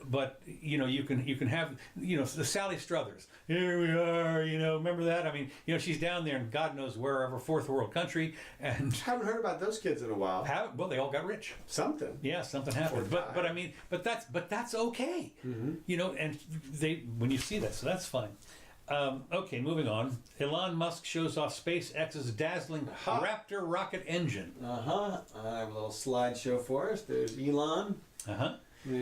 But you can have the Sally Struthers. Here we are. Remember that? I mean, she's down there in God knows wherever, fourth world country, and haven't heard about those kids in a while. Well, they all got rich. Something. Yeah, something happened. But I mean, that's okay. Mm-hmm. And when you see that, so that's fine. Okay, moving on. Elon Musk shows off SpaceX's dazzling Raptor rocket engine. I have a little slideshow for us. There's Elon.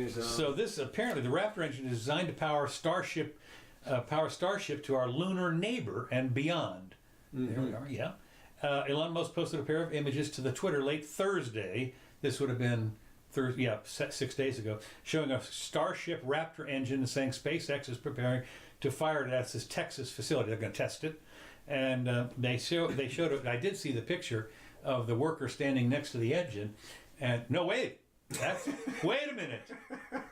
So this apparently the Raptor engine is designed to power Starship to our lunar neighbor and beyond. Mm-hmm. There we are. Yeah. Elon Musk posted a pair of images to the Twitter late Thursday. This would have been 6 days ago, showing a Starship Raptor engine and saying SpaceX is preparing to fire it at his Texas facility. They're going to test it, and they showed it. I did see the picture of the worker standing next to the engine, and no, wait a minute,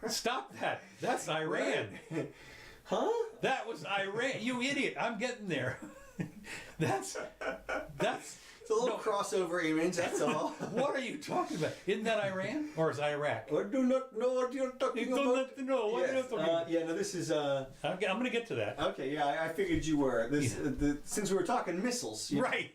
stop that. That's Iran. Huh? That was Iran. You idiot! I'm getting there. That's. It's a little crossover image, that's all. What are you talking about? Isn't that Iran? Or is Iraq? I do not know what you're talking about. You do not know what you're talking about. No, this is... I'm going to get to that. Okay, I figured you were. Since we were talking missiles. Right.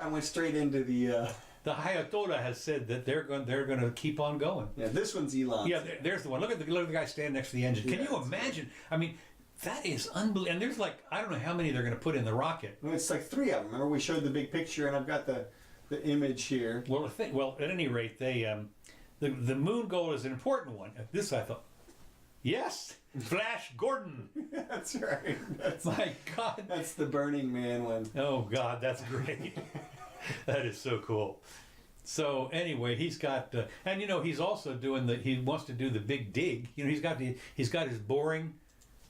I went straight into the... The Hayatoda has said that they're going to keep on going. Yeah, this one's Elon. Yeah, there's the one. Look at the guy standing next to the engine. Can you imagine? I mean... That is unbelievable. And there's I don't know how many they're going to put in the rocket. Well, it's 3 of them. Remember we showed the big picture, and I've got the image here. Well, at any rate, the moon goal is an important one. This I thought, yes, Flash Gordon. That's right. My God. That's the Burning Man one. Oh God, that's great. That is so cool. So anyway, he's got, and he's also doing he wants to do the big dig. He's got his boring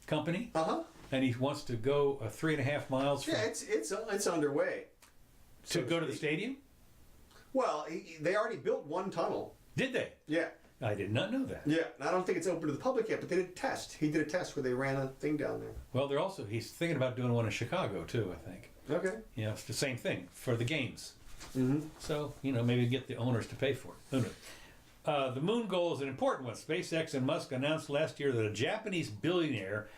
company, and he wants to go 3.5 miles. It's underway. To go to the stadium? Well, they already built one tunnel. Did they? Yeah. I did not know that. Yeah, and I don't think it's open to the public yet, but they did a test. He did a test where they ran a thing down there. Well, he's thinking about doing one in Chicago too, I think. Okay. Yeah, it's the same thing for the games. Mm-hmm. So, maybe get the owners to pay for it. Who knows? The moon goal is an important one. SpaceX and Musk announced last year that a Japanese billionaire,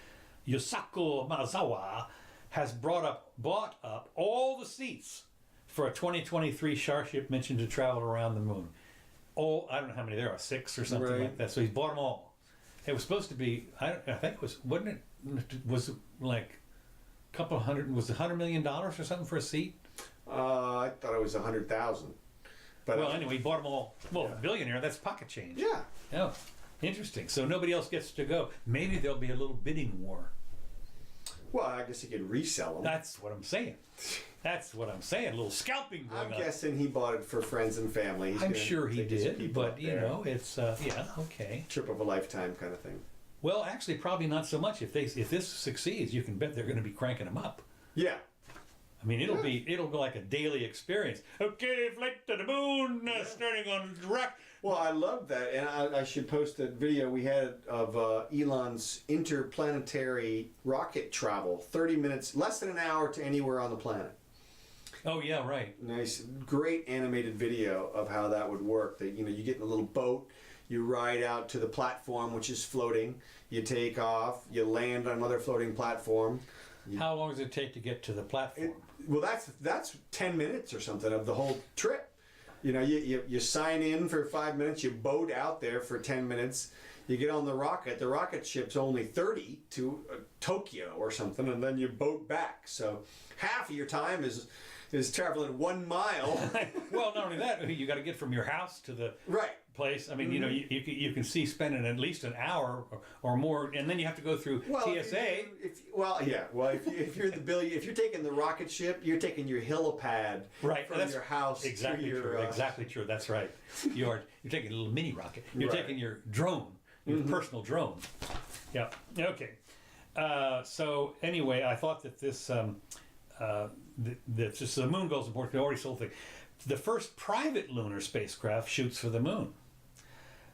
Yusaku Maezawa, has bought up all the seats for a 2023 Starship mission to travel around the moon. I don't know how many there are, 6 or something like that. So he's bought them all. It was supposed to be, I think it was, wasn't it? Was it like a couple hundred? Was it $100 million or something for a seat? I thought it was 100,000. But anyway, he bought them all. Well, billionaire, that's pocket change. Yeah. Oh, interesting. So nobody else gets to go. Maybe there'll be a little bidding war. Well, I guess he could resell them. That's what I'm saying. A little scalping going on. I'm guessing he bought it for friends and family. I'm sure he did, but it's okay. Trip of a lifetime kind of thing. Well, actually, probably not so much. If this succeeds, you can bet they're going to be cranking them up. Yeah. I mean, it'll be like a daily experience. Okay, flight to the moon, starting on rock. Well, I love that, and I should post a video we had of Elon's interplanetary rocket travel. 30 minutes, less than an hour to anywhere on the planet. Oh yeah, right. Nice, great animated video of how that would work. That you get in a little boat, you ride out to the platform which is floating, you take off, you land on another floating platform. How long does it take to get to the platform? Well, that's 10 minutes or something of the whole trip. You sign in for 5 minutes, you boat out there for 10 minutes, you get on the rocket ship's only 30 to Tokyo or something, and then you boat back. So half of your time is traveling 1 mile. Well, not only that, you got to get from your house to the place. I mean, you know, you can see spending at least an hour or more, and then you have to go through TSA. If you're taking the rocket ship, you're taking your helipad from your house exactly to your true. Exactly true. That's right. You're taking a little mini rocket. You're taking your drone, your personal drone. Yeah. Okay. So anyway, I thought that this the moon goes important. We already sold the thing. The first private lunar spacecraft shoots for the moon.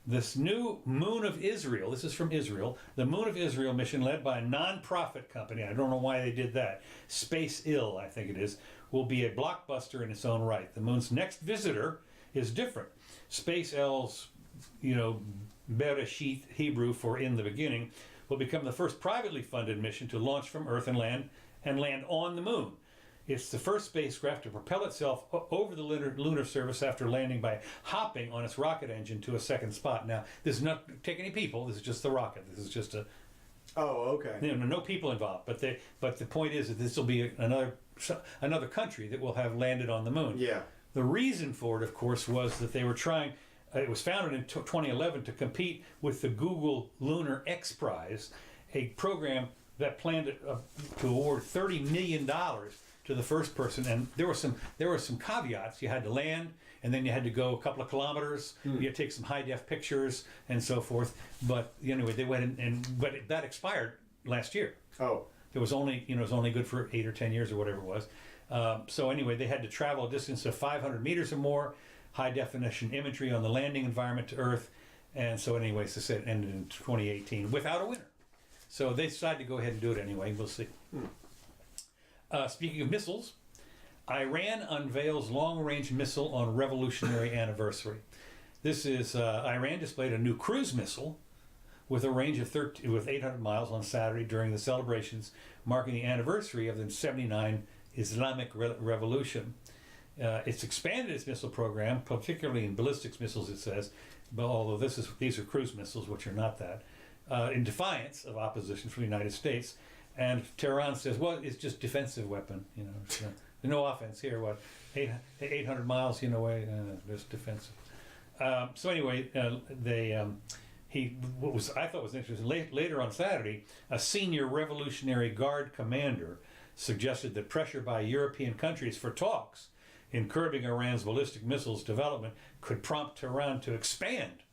This new Moon of Israel, this is from Israel, the Moon of Israel mission led by a non-profit company, I don't know why they did that, Space Ill, I think it is, will be a blockbuster in its own right. The moon's next visitor is different. Space L's, Bereshit, Hebrew for in the beginning, will become the first privately funded mission to launch from Earth and land on the moon. It's the first spacecraft to propel itself over the lunar surface after landing by hopping on its rocket engine to a second spot. Now, this is not take any people. This is just the rocket. This is just a. Oh, okay. No people involved. But the point is that this will be another country that will have landed on the moon. Yeah. The reason for it, of course, was that they were trying. It was founded in 2011 to compete with the Google Lunar X Prize, a program that planned to award $30 million to the first person, and there were some caveats. You had to land, and then you had to go a couple of kilometers. You had to take some high-def pictures and so forth. But anyway, they went but that expired last year. Oh, it was only good for 8 or 10 years or whatever it was. So anyway, they had to travel a distance of 500 meters or more, high-definition imagery on the landing environment to Earth, and so anyway, so it ended in 2018 without a winner. So they decided to go ahead and do it anyway. We'll see. Speaking of missiles, Iran unveils long-range missile on revolutionary anniversary. This is Iran displayed a new cruise missile with a range of 800 miles on Saturday during the celebrations marking the anniversary of the 79 Islamic Revolution. It's expanded its missile program, particularly in ballistics missiles, it says, but although these are cruise missiles, which are not that, in defiance of opposition from the United States. And Tehran says, well, it's just defensive weapon, there's no offense here. What, 800 miles, just defensive. So anyway, I thought was interesting. Later on Saturday, a senior Revolutionary Guard commander suggested that pressure by European countries for talks in curbing Iran's ballistic missiles development could prompt Tehran to expand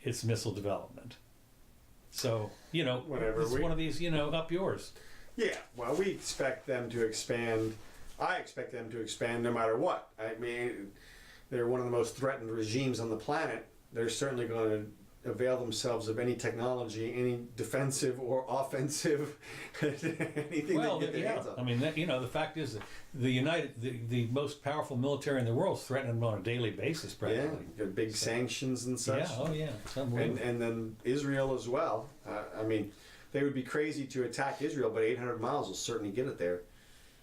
its missile development. So, it's one of these, up yours. Yeah, well, we expect them to expand. I expect them to expand no matter what. I mean, they're one of the most threatened regimes on the planet. They're certainly going to avail themselves of any technology, any defensive or offensive, anything they get their hands on. I mean, the fact is that the most powerful military in the world is threatening them on a daily basis, practically. Yeah, got big sanctions and such. Yeah, it's unbelievable. And then Israel as well. I mean, they would be crazy to attack Israel, but 800 miles will certainly get it there.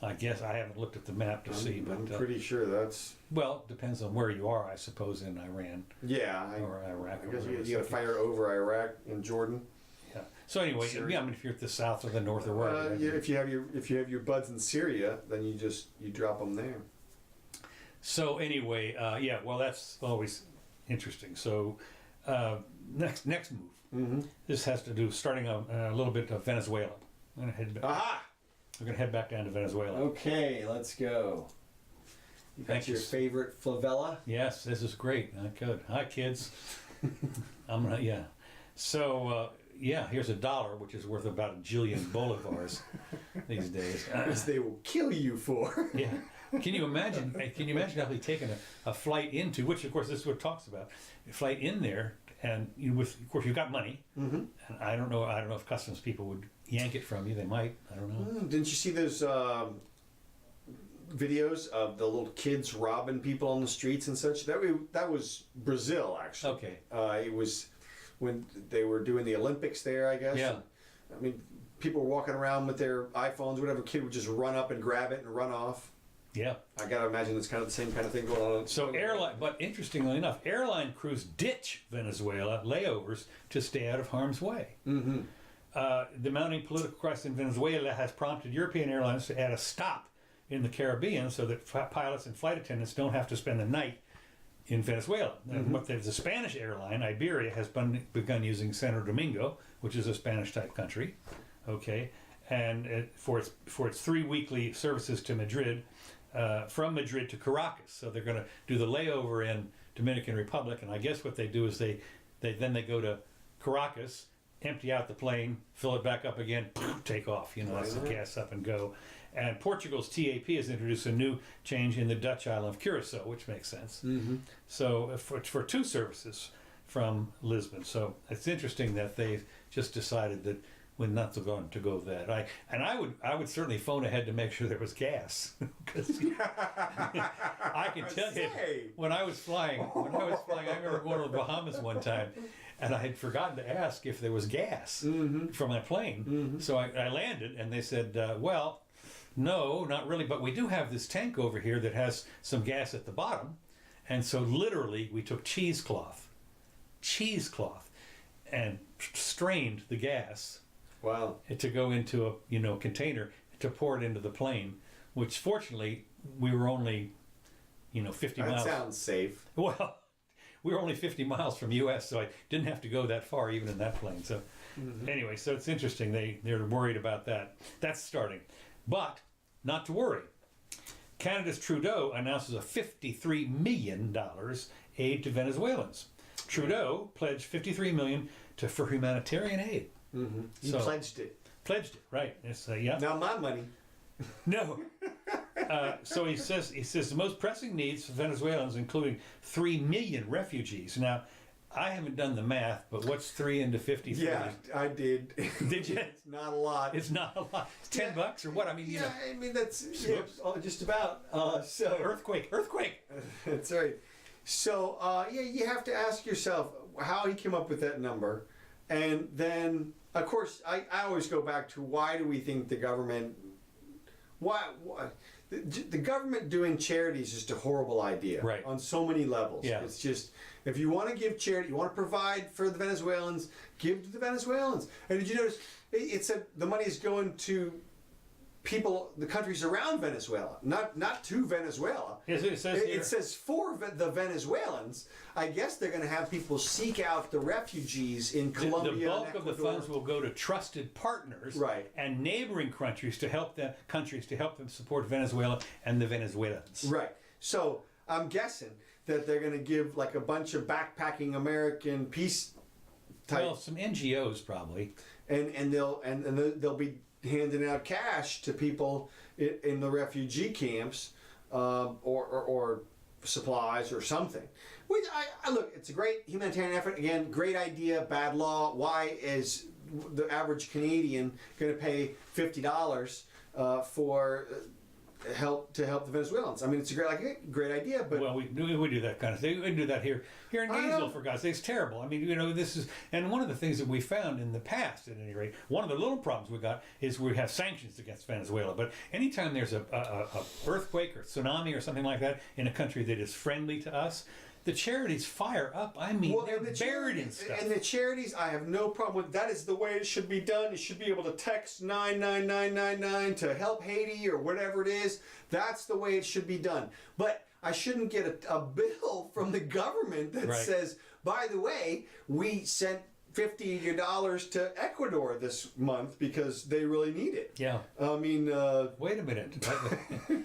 I guess I haven't looked at the map to see, but I'm pretty sure that's. Well, it depends on where you are, I suppose, in Iran. Yeah, or Iraq. I guess you got to fire over Iraq and Jordan. Yeah. So anyway, I mean, if you're at the south or the north or wherever. Yeah, if you have your buds in Syria, then you drop them there. So anyway, well, that's always interesting. So next move. Mm-hmm. This has to do starting a little bit of Venezuela. I'm gonna head back. Aha! We're gonna head back down to Venezuela. Okay, let's go. You got your favorite favela? Yes, this is great. Good. Hi, kids. So here's $1, which is worth about 1 jillion bolivars these days. Which they will kill you for. Yeah. Can you imagine? Actually taking a flight into, which of course this is what it talks about, a flight in there, and of course you've got money, and I don't know if customs people would yank it from you. They might. I don't know. Didn't you see those videos of the little kids robbing people on the streets and such? That was Brazil, actually. Okay. It was when they were doing the Olympics there, I guess. Yeah. I mean, people were walking around with their iPhones, whatever. Kid would just run up and grab it and run off. Yeah. I gotta imagine it's kind of the same kind of thing going on. So but interestingly enough, airline crews ditch Venezuela layovers to stay out of harm's way. Mm-hmm. The mounting political crisis in Venezuela has prompted European airlines to add a stop in the Caribbean so that pilots and flight attendants don't have to spend the night in Venezuela. And what the Spanish airline, Iberia, has begun using Santo Domingo, which is a Spanish-type country, okay, and for its 3 weekly services to Madrid, from Madrid to Caracas. So they're going to do the layover in Dominican Republic, and I guess what they do is they go to Caracas, empty out the plane, fill it back up again, take off. That's the gas up and go. And Portugal's TAP has introduced a new change in the Dutch island of Curacao, which makes sense. So for 2 services from Lisbon. So it's interesting that they've just decided that we're not going to go that. I would certainly phone ahead to make sure there was gas, because I can tell you when I was flying, I remember going to the Bahamas one time, and I had forgotten to ask if there was gas for my plane. So I landed, and they said, well, no, not really, but we do have this tank over here that has some gas at the bottom. And so literally we took cheesecloth, and strained the gas. Wow. To go into a container to pour it into the plane, which fortunately we were only 50 miles. That sounds safe. Well, we were only 50 miles from U.S., so I didn't have to go that far even in that plane. So anyway, so it's interesting. They're worried about that. That's starting. But not to worry. Canada's Trudeau announces a $53 million aid to Venezuelans. Trudeau pledged $53 million for humanitarian aid. He pledged it. Pledged it, right? It's, yeah. Not my money. No. So he says the most pressing needs for Venezuelans, including 3 million refugees. Now, I haven't done the math, but what's 3 into 53? Yeah, I did. Did you? It's not a lot. It's not a lot. It's $10 or what? I mean, I mean that's just about. So earthquake. That's right. So you have to ask yourself how he came up with that number, and then of course I always go back to why do we think the government? Why the government doing charity is just a horrible idea, right? On so many levels. Yeah. It's just, if you want to give charity, you want to provide for the Venezuelans, give to the Venezuelans. And did you notice it said the money is going to people, the countries around Venezuela, not to Venezuela. Yes, it says here. It says for the Venezuelans. I guess they're going to have people seek out the refugees in Colombia. The bulk and of the funds will go to trusted partners, right, and neighboring countries to help them support Venezuela and the Venezuelans. Right. So I'm guessing that they're going to give like a bunch of backpacking American peace type. Well, some NGOs probably, and they'll be handing out cash to people in the refugee camps, or supplies or something. Which I look, it's a great humanitarian effort. Again, great idea, bad law. Why is the average Canadian going to pay $50 for help the Venezuelans? I mean, it's a great idea, but well, we do that kind of thing. We do that here in Gainesville, for God's sake. It's terrible. I mean, this is, and one of the things that we found in the past, at any rate, one of the little problems we got is we have sanctions against Venezuela. But anytime there's a earthquake or tsunami or something like that in a country that is friendly to us, the charities fire up. I mean, they're buried in stuff. And the charities, I have no problem with. That is the way it should be done. You should be able to text 99999 to help Haiti or whatever it is. That's the way it should be done. But I shouldn't get a bill from the government that says, by the way, we sent $50 to Ecuador this month because they really need it. Yeah. I mean, wait a minute.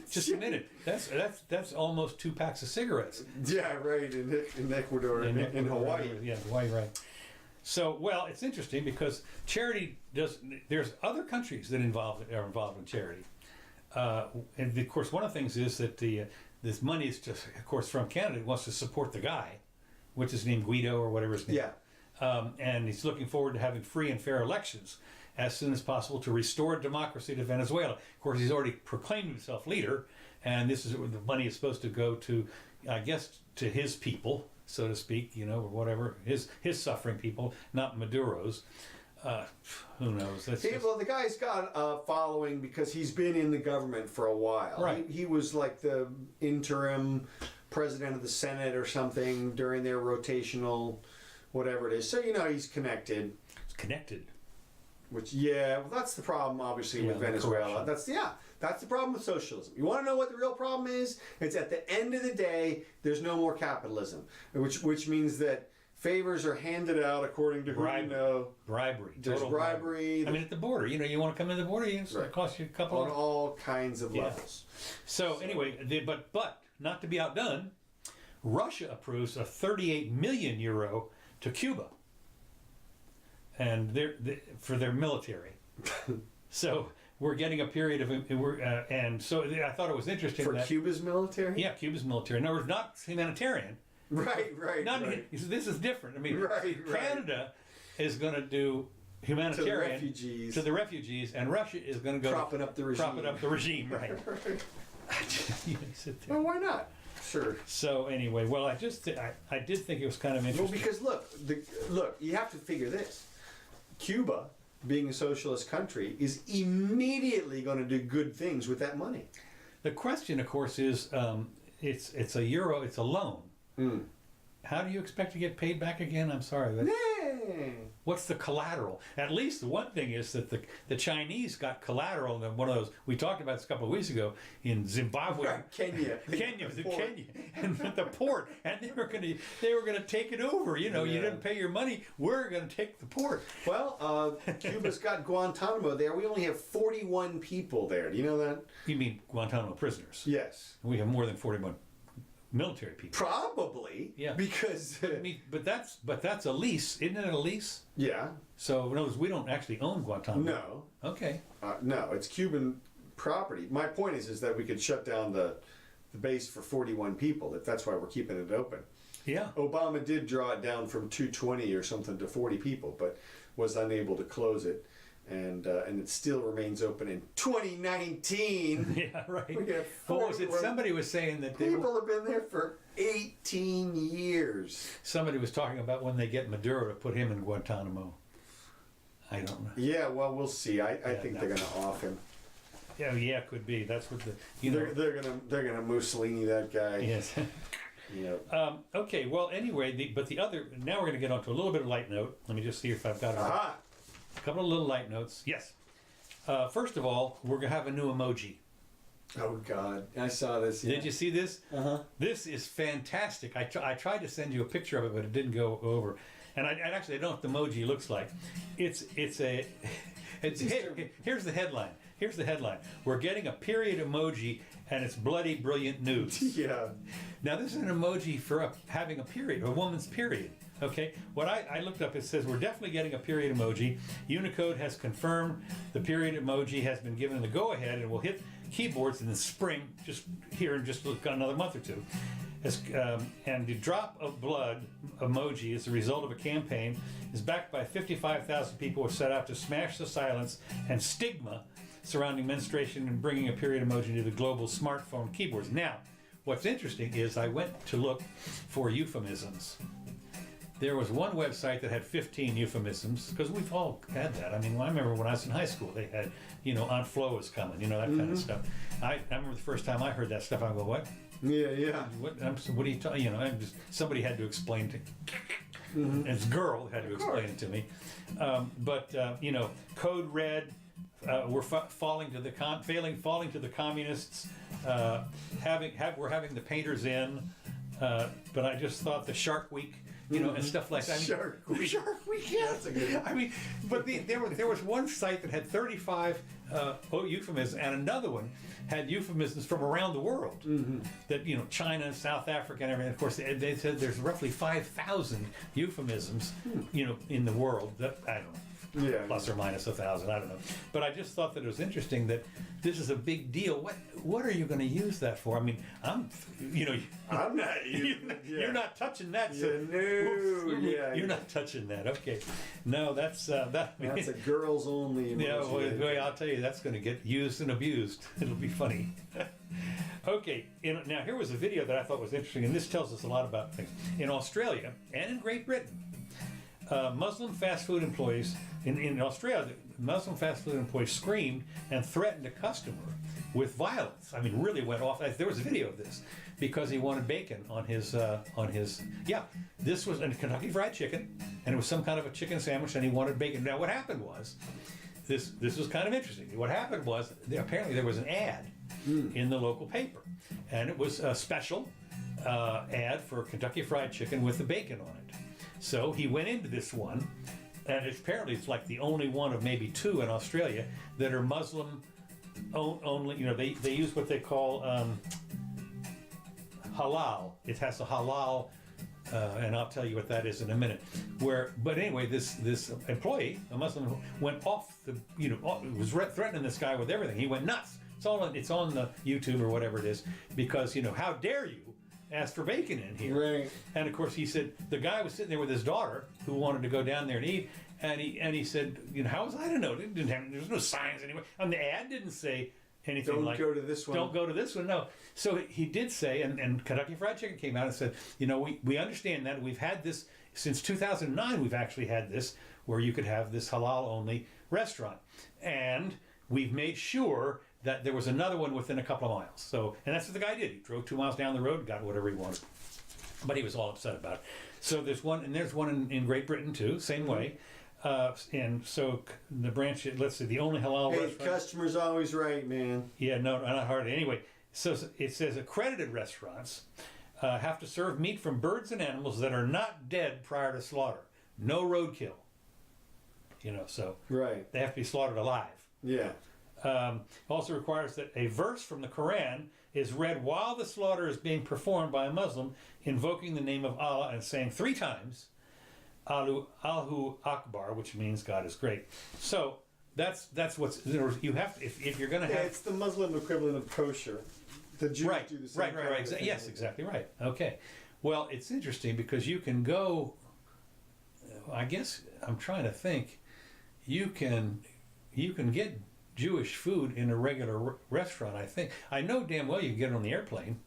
Just a minute. That's almost 2 packs of cigarettes. Yeah, right. In Ecuador, in Hawaii. Yeah, Hawaii, right. So, well, it's interesting because charity does. There's other countries that are involved in charity, and of course, one of the things is that this money is just, of course, from Canada. It wants to support the guy, which is named Guido or whatever his name. Yeah. And he's looking forward to having free and fair elections as soon as possible to restore democracy to Venezuela. Of course, he's already proclaimed himself leader, and this is the money is supposed to go to, I guess, to his people, so to speak, or whatever, his suffering people, not Maduro's. Who knows? Well, the guy's got a following because he's been in the government for a while. Right. He was like the interim president of the Senate or something during their rotational whatever it is. So, he's connected. It's connected. Which, well, that's the problem, obviously, with Venezuela. Corruption. That's the problem with socialism. You want to know what the real problem is? It's at the end of the day, there's no more capitalism, which means that favors are handed out according to who you know. Bribery. There's bribery. I mean, at the border, you want to come in the border, it's going to cost you a couple on all kinds of levels. So anyway, but not to be outdone, Russia approves a 38 million euro to Cuba, and for their military. So we're getting a period of and so I thought it was interesting for Cuba's military. Yeah, Cuba's military. In other words, not humanitarian. Right. This is different. I mean, Canada is going to do humanitarian to the refugees, and Russia is going to go propping up the regime. Right. Well, why not? Sure. So anyway, well, I did think it was kind of interesting. Well, because look, you have to figure this. Cuba, being a socialist country, is immediately going to do good things with that money. The question, of course, is it's a euro, it's a loan. How do you expect to get paid back again? I'm sorry. What's the collateral? At least the one thing is that the Chinese got collateral in one of those, we talked about this a couple of weeks ago, in Zimbabwe. Kenya, and the port. And they were going to take it over. You didn't pay your money, we're going to take the port. Well, Cuba's got Guantanamo there. We only have 41 people there. Do you know that? You mean Guantanamo prisoners? Yes. We have more than 41 military people. Probably. Yeah. Because but that's a lease, isn't it? A lease? Yeah. So in other words, we don't actually own Guantanamo. No. Okay. No, it's Cuban property. My point is that we could shut down the base for 41 people. That's why we're keeping it open. Yeah. Obama did draw it down from 220 or something to 40 people, but was unable to close it. And it still remains open in 2019. Yeah, right. What was it? Somebody was saying that people have been there for 18 years. Somebody was talking about when they get Maduro to put him in Guantanamo. I don't know. Yeah, well, we'll see. I think they're going to off him. Yeah, could be. That's what they're gonna Mussolini that guy. Yes. Yeah. Okay. Well, anyway, now we're going to get on to a little bit of light note. Let me just see if I've got it. Aha. A couple of little light notes. Yes. First of all, we're going to have a new emoji. Oh, God. I saw this. Yeah. Did you see this? Uh-huh. This is fantastic. I tried to send you a picture of it, but it didn't go over. And I actually don't know what the emoji looks like. Here's the headline. Here's the headline. We're getting a period emoji, and it's bloody brilliant news. Yeah. Now, this is an emoji for having a period, a woman's period. Okay, what I looked up, it says we're definitely getting a period emoji. Unicode has confirmed the period emoji has been given the go-ahead and will hit keyboards in the spring, just here in just another month or two. And the drop of blood emoji is the result of a campaign, is backed by 55,000 people who set out to smash the silence and stigma surrounding menstruation and bringing a period emoji to the global smartphone keyboards. Now, what's interesting is I went to look for euphemisms. There was one website that had 15 euphemisms, because we've all had that. I mean, I remember when I was in high school, they had, Aunt Flo is coming, that kind of stuff. I remember the first time I heard that stuff, I go, what? Yeah. What are you talking, somebody had to explain to and this girl had to explain it to me. Code red, we're falling to the communists, we're having the painters in, but I just thought the Shark Week, and stuff like that. Shark Week, yeah. That's a good. I mean, but there was one site that had 35 euphemisms, and another one had euphemisms from around the world. That China, South Africa, and everything. Of course, they said there's roughly 5,000 euphemisms, in the world. That I don't know. Yeah, plus or minus 1,000, I don't know. But I just thought that it was interesting that this is a big deal. What are you going to use that for? I mean, I'm not using it. You're not touching that. You're not touching that. Okay. No, that's that's a girls only emoji. Yeah, well, I'll tell you, that's going to get used and abused. It'll be funny. Okay, now here was a video that I thought was interesting, and this tells us a lot about things. In Australia and in Great Britain, Muslim fast food employees in Australia, Muslim fast food employees screamed and threatened a customer with violence. I mean, really went off. There was a video of this because he wanted bacon on his. This was a Kentucky Fried Chicken, and it was some kind of a chicken sandwich, and he wanted bacon. Now, what happened was this was kind of interesting. What happened was, apparently there was an ad in the local paper, and it was a special ad for Kentucky Fried Chicken with the bacon on it. So he went into this one, and apparently it's like the only one of maybe two in Australia that are Muslim only. You know, they use what they call halal. It has a halal. And I'll tell you what that is in a minute. But anyway, this employee, a Muslim, went off the, was threatening this guy with everything. He went nuts. It's on the YouTube or whatever it is, because how dare you ask for bacon in here? Right. And of course, he said the guy was sitting there with his daughter who wanted to go down there and eat, and he said, how was I to know? There was no signs anywhere, and the ad didn't say anything don't go to this one. Don't go to this one. No. So he did say, and Kentucky Fried Chicken came out and said, we understand that. We've had this since 2009. We've actually had this where you could have this halal only restaurant, and we've made sure that there was another one within a couple of miles. So, and that's what the guy did. He drove 2 miles down the road, got whatever he wanted, but he was all upset about it. So there's one in Great Britain too, same way. And so the branch, let's see, the only halal restaurant. Customer's always right, man. Yeah, no, not hardly. Anyway, so it says accredited restaurants have to serve meat from birds and animals that are not dead prior to slaughter. No roadkill. So right. They have to be slaughtered alive. Yeah. Also requires that a verse from the Quran is read while the slaughter is being performed by a Muslim, invoking the name of Allah and saying 3 times, Allahu Akbar, which means God is great. So that's what's, you have to, if you're going to have... it's the Muslim equivalent of kosher. The Jews do the same Right. Yes, exactly right. Okay. Well, it's interesting because you can go, I guess, I'm trying to think, you can get Jewish food in a regular restaurant, I think. I know damn well you can get it on the airplane.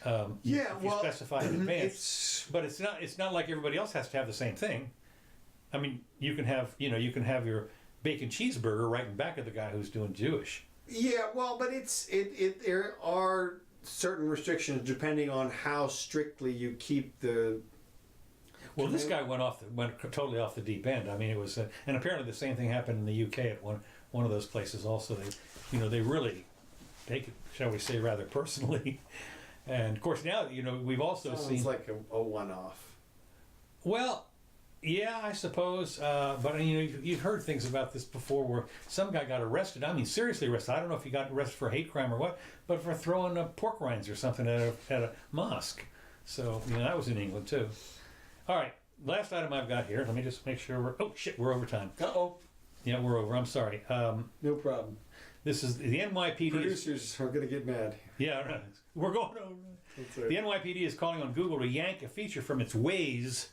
If you specify in advance, but it's not like everybody else has to have the same thing. I mean, you can have your bacon cheeseburger right in back of the guy who's doing Jewish. Yeah, well, but there are certain restrictions depending on how strictly you keep the. Well, this guy went totally off the deep end. I mean, it was, and apparently the same thing happened in the UK at one of those places. Also, they really take it, shall we say, rather personally. And of course now, we've also seen... Sounds like a one-off. Well, yeah, I suppose. But you've heard things about this before where some guy got arrested. I mean, seriously arrested. I don't know if he got arrested for hate crime or what, but for throwing pork rinds or something at a mosque. So, that was in England too. All right, last item I've got here. Let me just make sure we're over time. Uh-oh. Yeah, we're over. I'm sorry. No problem. This is the NYPD. Producers are going to get mad. Yeah, right. We're going over. The NYPD is calling on Google to yank a feature from its Waze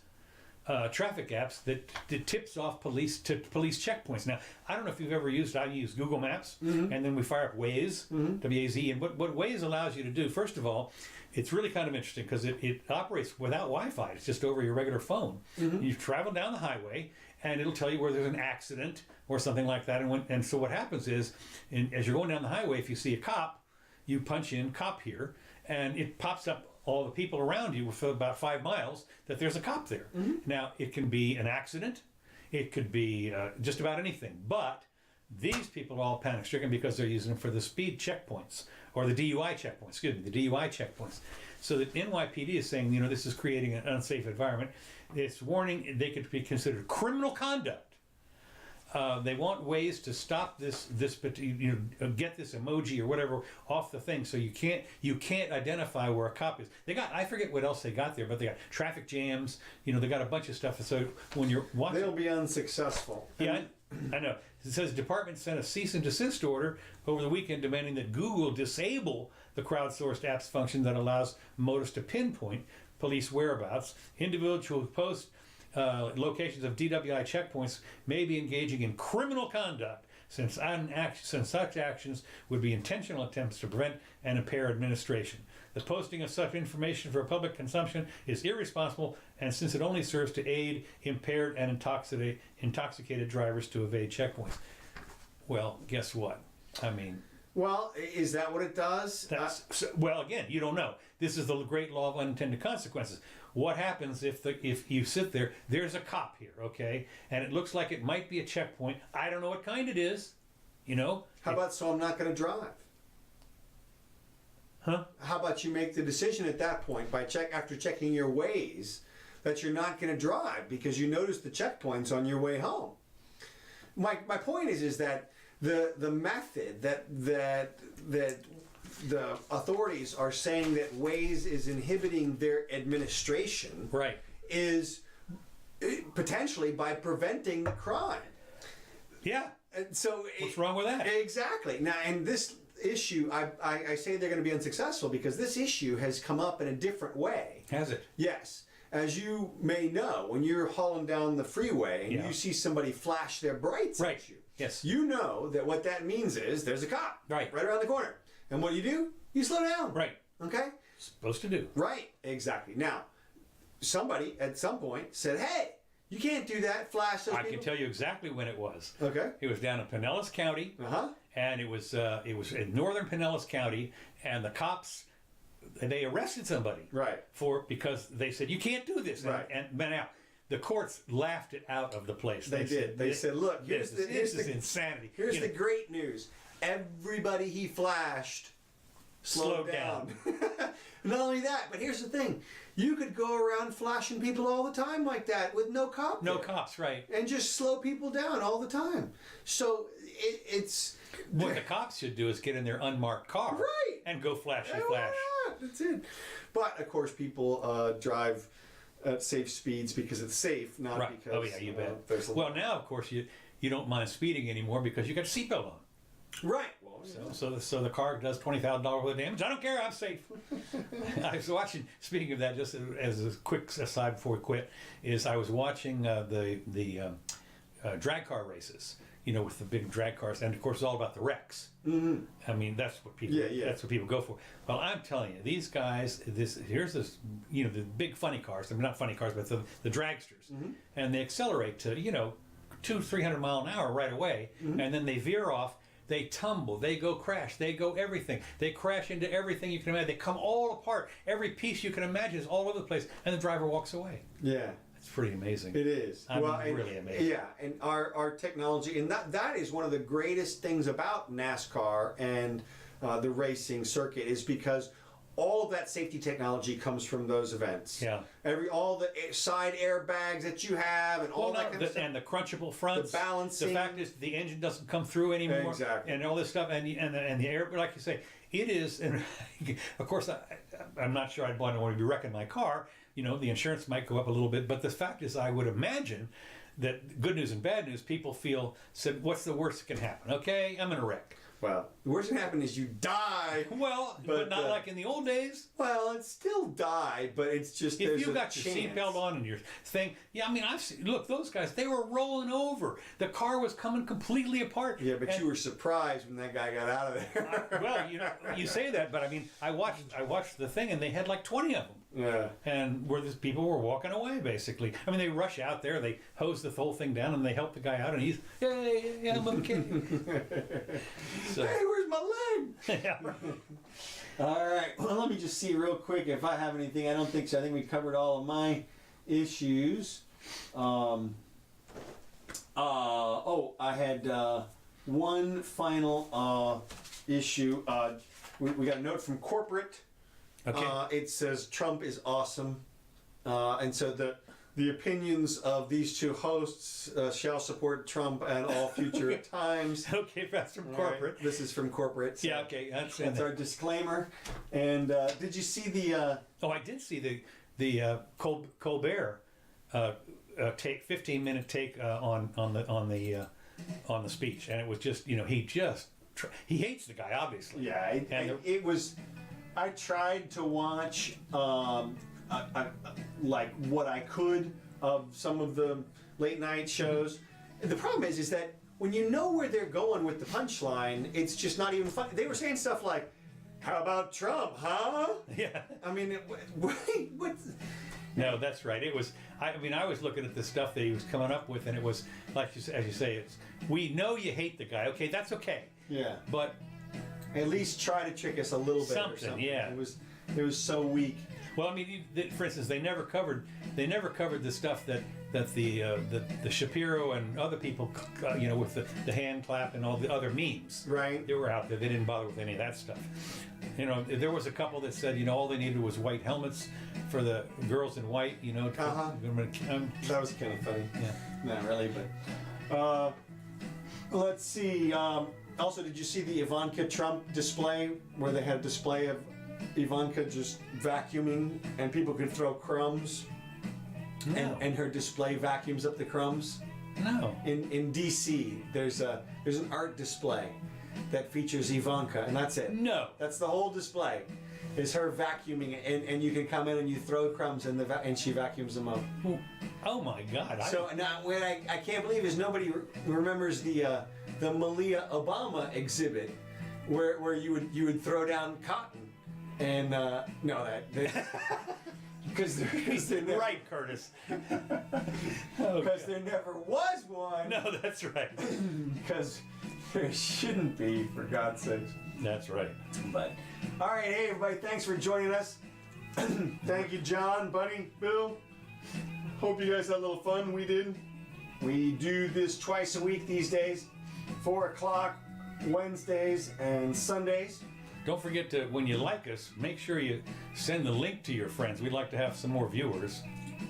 traffic apps that tips off police checkpoints. Now, I don't know if you've ever used. I use Google Maps, and then we fire up Waze, W-A-Z, and what Waze allows you to do. First of all, it's really kind of interesting because it operates without Wi-Fi. It's just over your regular phone. You travel down the highway, and it'll tell you where there's an accident or something like that. And so what happens is, as you're going down the highway, if you see a cop, you punch in "cop here," and it pops up all the people around you for about 5 miles that there's a cop there. Now, it can be an accident. It could be just about anything. But these people are all panic-stricken because they're using them for the speed checkpoints or the DUI checkpoints. The DUI checkpoints. So the NYPD is saying, this is creating an unsafe environment. It's warning they could be considered criminal conduct. They want ways to stop this get this emoji or whatever off the thing, so you can't identify where a cop is. I forget what else they got there, but they got traffic jams. They got a bunch of stuff. So when you're watching, they'll be unsuccessful. Yeah, I know. It says department sent a cease and desist order over the weekend demanding that Google disable the crowdsourced apps function that allows motorists to pinpoint police whereabouts. Individuals who post locations of DWI checkpoints may be engaging in criminal conduct since such actions would be intentional attempts to prevent and impair administration. The posting of such information for public consumption is irresponsible, and since it only serves to aid impaired and intoxicated drivers to evade checkpoints. Well, guess what? I mean, Well, is that what it does? Well, again, you don't know. This is the great law of unintended consequences. What happens if you sit there? There's a cop here, okay, and it looks like it might be a checkpoint. I don't know what kind it is, you know. How about so I'm not going to drive? Huh? How about you make the decision at that point after checking your Waze that you're not going to drive because you noticed the checkpoints on your way home? My point is that the method that the authorities are saying that Waze is inhibiting their administration, right, is potentially by preventing the crime. Yeah. And so what's wrong with that? Exactly. Now, and this issue, I say they're going to be unsuccessful because this issue has come up in a different way. Has it? Yes. As you may know, when you're hauling down the freeway and you see somebody flash their brights at you, yes, you know that what that means is there's a cop right around the corner. And what do? You slow down. Right. Okay? Supposed to do. Right. Exactly. Now, somebody at some point said, hey, you can't do that, flash those people. I can tell you exactly when it was. Okay. It was down in Pinellas County. Uh-huh. And it was in northern Pinellas County, and the cops, they arrested somebody. Right. Because they said, you can't do this. Right. And now, the courts laughed it out of the place. They did. They said, look, this is insanity. Here's the great news. Everybody he flashed slowed down. Not only that, but here's the thing. You could go around flashing people all the time like that with no cop No cops, right. And just slow people down all the time. So it's... What the cops should do is get in their unmarked car. Right. And go flash. That's it. But, of course, people drive at safe speeds because it's safe, not because... Oh, yeah, you bet. Well, now, of course, you don't mind speeding anymore because you got a seatbelt on. Right. So the car does $20,000 worth of damage. I don't care. I'm safe. I was watching. Speaking of that, just as a quick aside before we quit, I was watching the drag car races. You know, with the big drag cars, and of course, it's all about the wrecks. Mm-hmm. I mean, that's what people. That's what people go for. Well, I'm telling you, these guys. Here's this. You know, the big funny cars. I mean, not funny cars, but the dragsters, and they accelerate to 200-300 mile an hour right away, and then they veer off. They tumble, they go crash, they go everything. They crash into everything you can imagine. They come all apart. Every piece you can imagine is all over the place, and the driver walks away. Yeah. It's pretty amazing. It is. Really amazing. Yeah, and our technology, and that is one of the greatest things about NASCAR and the racing circuit is because all of that safety technology comes from those events. Yeah. All the side airbags that you have and all that kind of stuff. And the crunchable fronts. The balancing. The fact is the engine doesn't come through anymore. Exactly. And all this stuff. And the air, like you say, it is, and of course, I'm not sure I'd want to be wrecking my car. You know, the insurance might go up a little bit. But the fact is, I would imagine that good news and bad news, people said, what's the worst that can happen? Okay, I'm in a wreck. Well, the worst that can happen is you die. Well, but not like in the old days. Well, it's still die, but it's just if you got your seatbelt on and your thing. Yeah, I mean, I've seen. Look, those guys, they were rolling over. The car was coming completely apart. Yeah, but you were surprised when that guy got out of there. Well, you say that, but I mean, I watched the thing, and they had like 20 of them. Yeah. And people were walking away, basically. I mean, they rush out there, they hose the whole thing down, and they help the guy out, and he's, yeah, I'm okay. So. Hey, where's my leg? Yeah. All right. Well, let me just see real quick if I have anything. I don't think so. I think we covered all of my issues. I had one final issue. We got a note from corporate. Okay. It says Trump is awesome, and so the opinions of these two hosts shall support Trump at all future times. Okay, that's from corporate. Right. This is from corporate. So yeah, okay. That's our disclaimer. And did you see the... Oh, I did see the Colbert 15-minute take on the speech, and it was just, he hates the guy, obviously. Yeah, it was... I tried to watch like what I could of some of the late night shows. The problem is that when you know where they're going with the punchline, it's just not even funny. They were saying stuff like, "How about Trump, huh?" Yeah. I mean, what? No, that's right. It was. I was looking at the stuff that he was coming up with, and it was like as you say, we know you hate the guy. Okay, that's okay. Yeah. But at least try to trick us a little bit or something. Yeah. It was so weak. Well, I mean, for instance, they never covered the stuff that the Shapiro and other people, with the hand clap and all the other memes. Right. They were out there. They didn't bother with any of that stuff. There was a couple that said, all they needed was white helmets for the girls in white. That was kind of funny. Yeah. Not really, but let's see. Also, did you see the Ivanka Trump display where they had a display of Ivanka just vacuuming and people could throw crumbs? No. And her display vacuums up the crumbs? No. In DC, there's an art display that features Ivanka, and that's it. No. That's the whole display. Is her vacuuming, and you can come in and you throw crumbs and she vacuums them up. Oh my God! So now, what I can't believe is nobody remembers the Malia Obama exhibit, where you would throw down cotton, and because they're right, Curtis. Because there never was one. No, that's right. Because there shouldn't be, for God's sake. That's right. But, all right, hey everybody, thanks for joining us. Thank you, John, Bunny, Bill. Hope you guys had a little fun. We did. We do this twice a week these days, 4 o'clock Wednesdays and Sundays. Don't forget to, when you like us, make sure you send the link to your friends. We'd like to have some more viewers.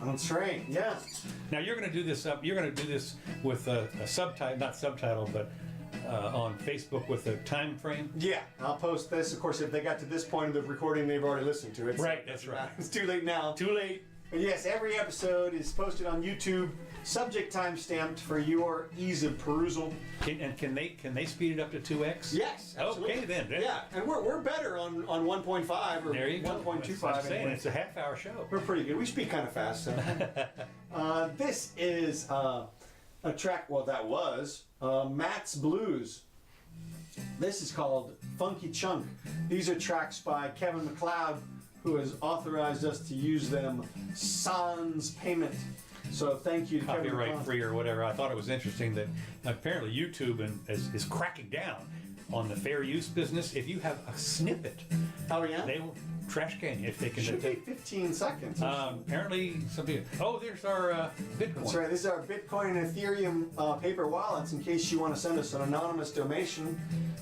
That's right. Yeah. Now you're going to do this up. You're going to do this with a subtitle, not subtitle, but on Facebook with a time frame. Yeah, I'll post this. Of course, if they got to this point of the recording, they've already listened to it. Right. That's right. It's too late now. Too late. But yes, every episode is posted on YouTube, subject time stamped for your ease of perusal. Can they speed it up to 2x? Yes, absolutely. Okay then. Yeah, and we're better on 1.5 or There you go. 1.25. I'm saying it's a half-hour show. We're pretty good. We speak kind of fast. So. This is a track. Well, that was Matt's Blues. This is called Funky Chunk. These are tracks by Kevin MacLeod, who has authorized us to use them sans payment. So thank you to Kevin Copyright MacLeod. free or whatever. I thought it was interesting that apparently YouTube is cracking down on the fair use business. If you have a snippet, Oh yeah? they will trash can you if they can. Should be 15 seconds. Apparently something. Oh, there's our Bitcoin. That's right. This is our Bitcoin and Ethereum paper wallets. In case you want to send us an anonymous donation,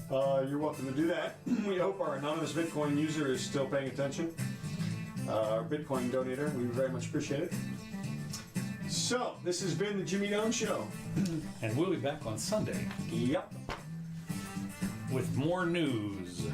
you're welcome to do that. We hope our anonymous Bitcoin user is still paying attention. Our Bitcoin donator, we very much appreciate it. So, this has been the Jimmy Dome Show. And we'll be back on Sunday Yep. with more news.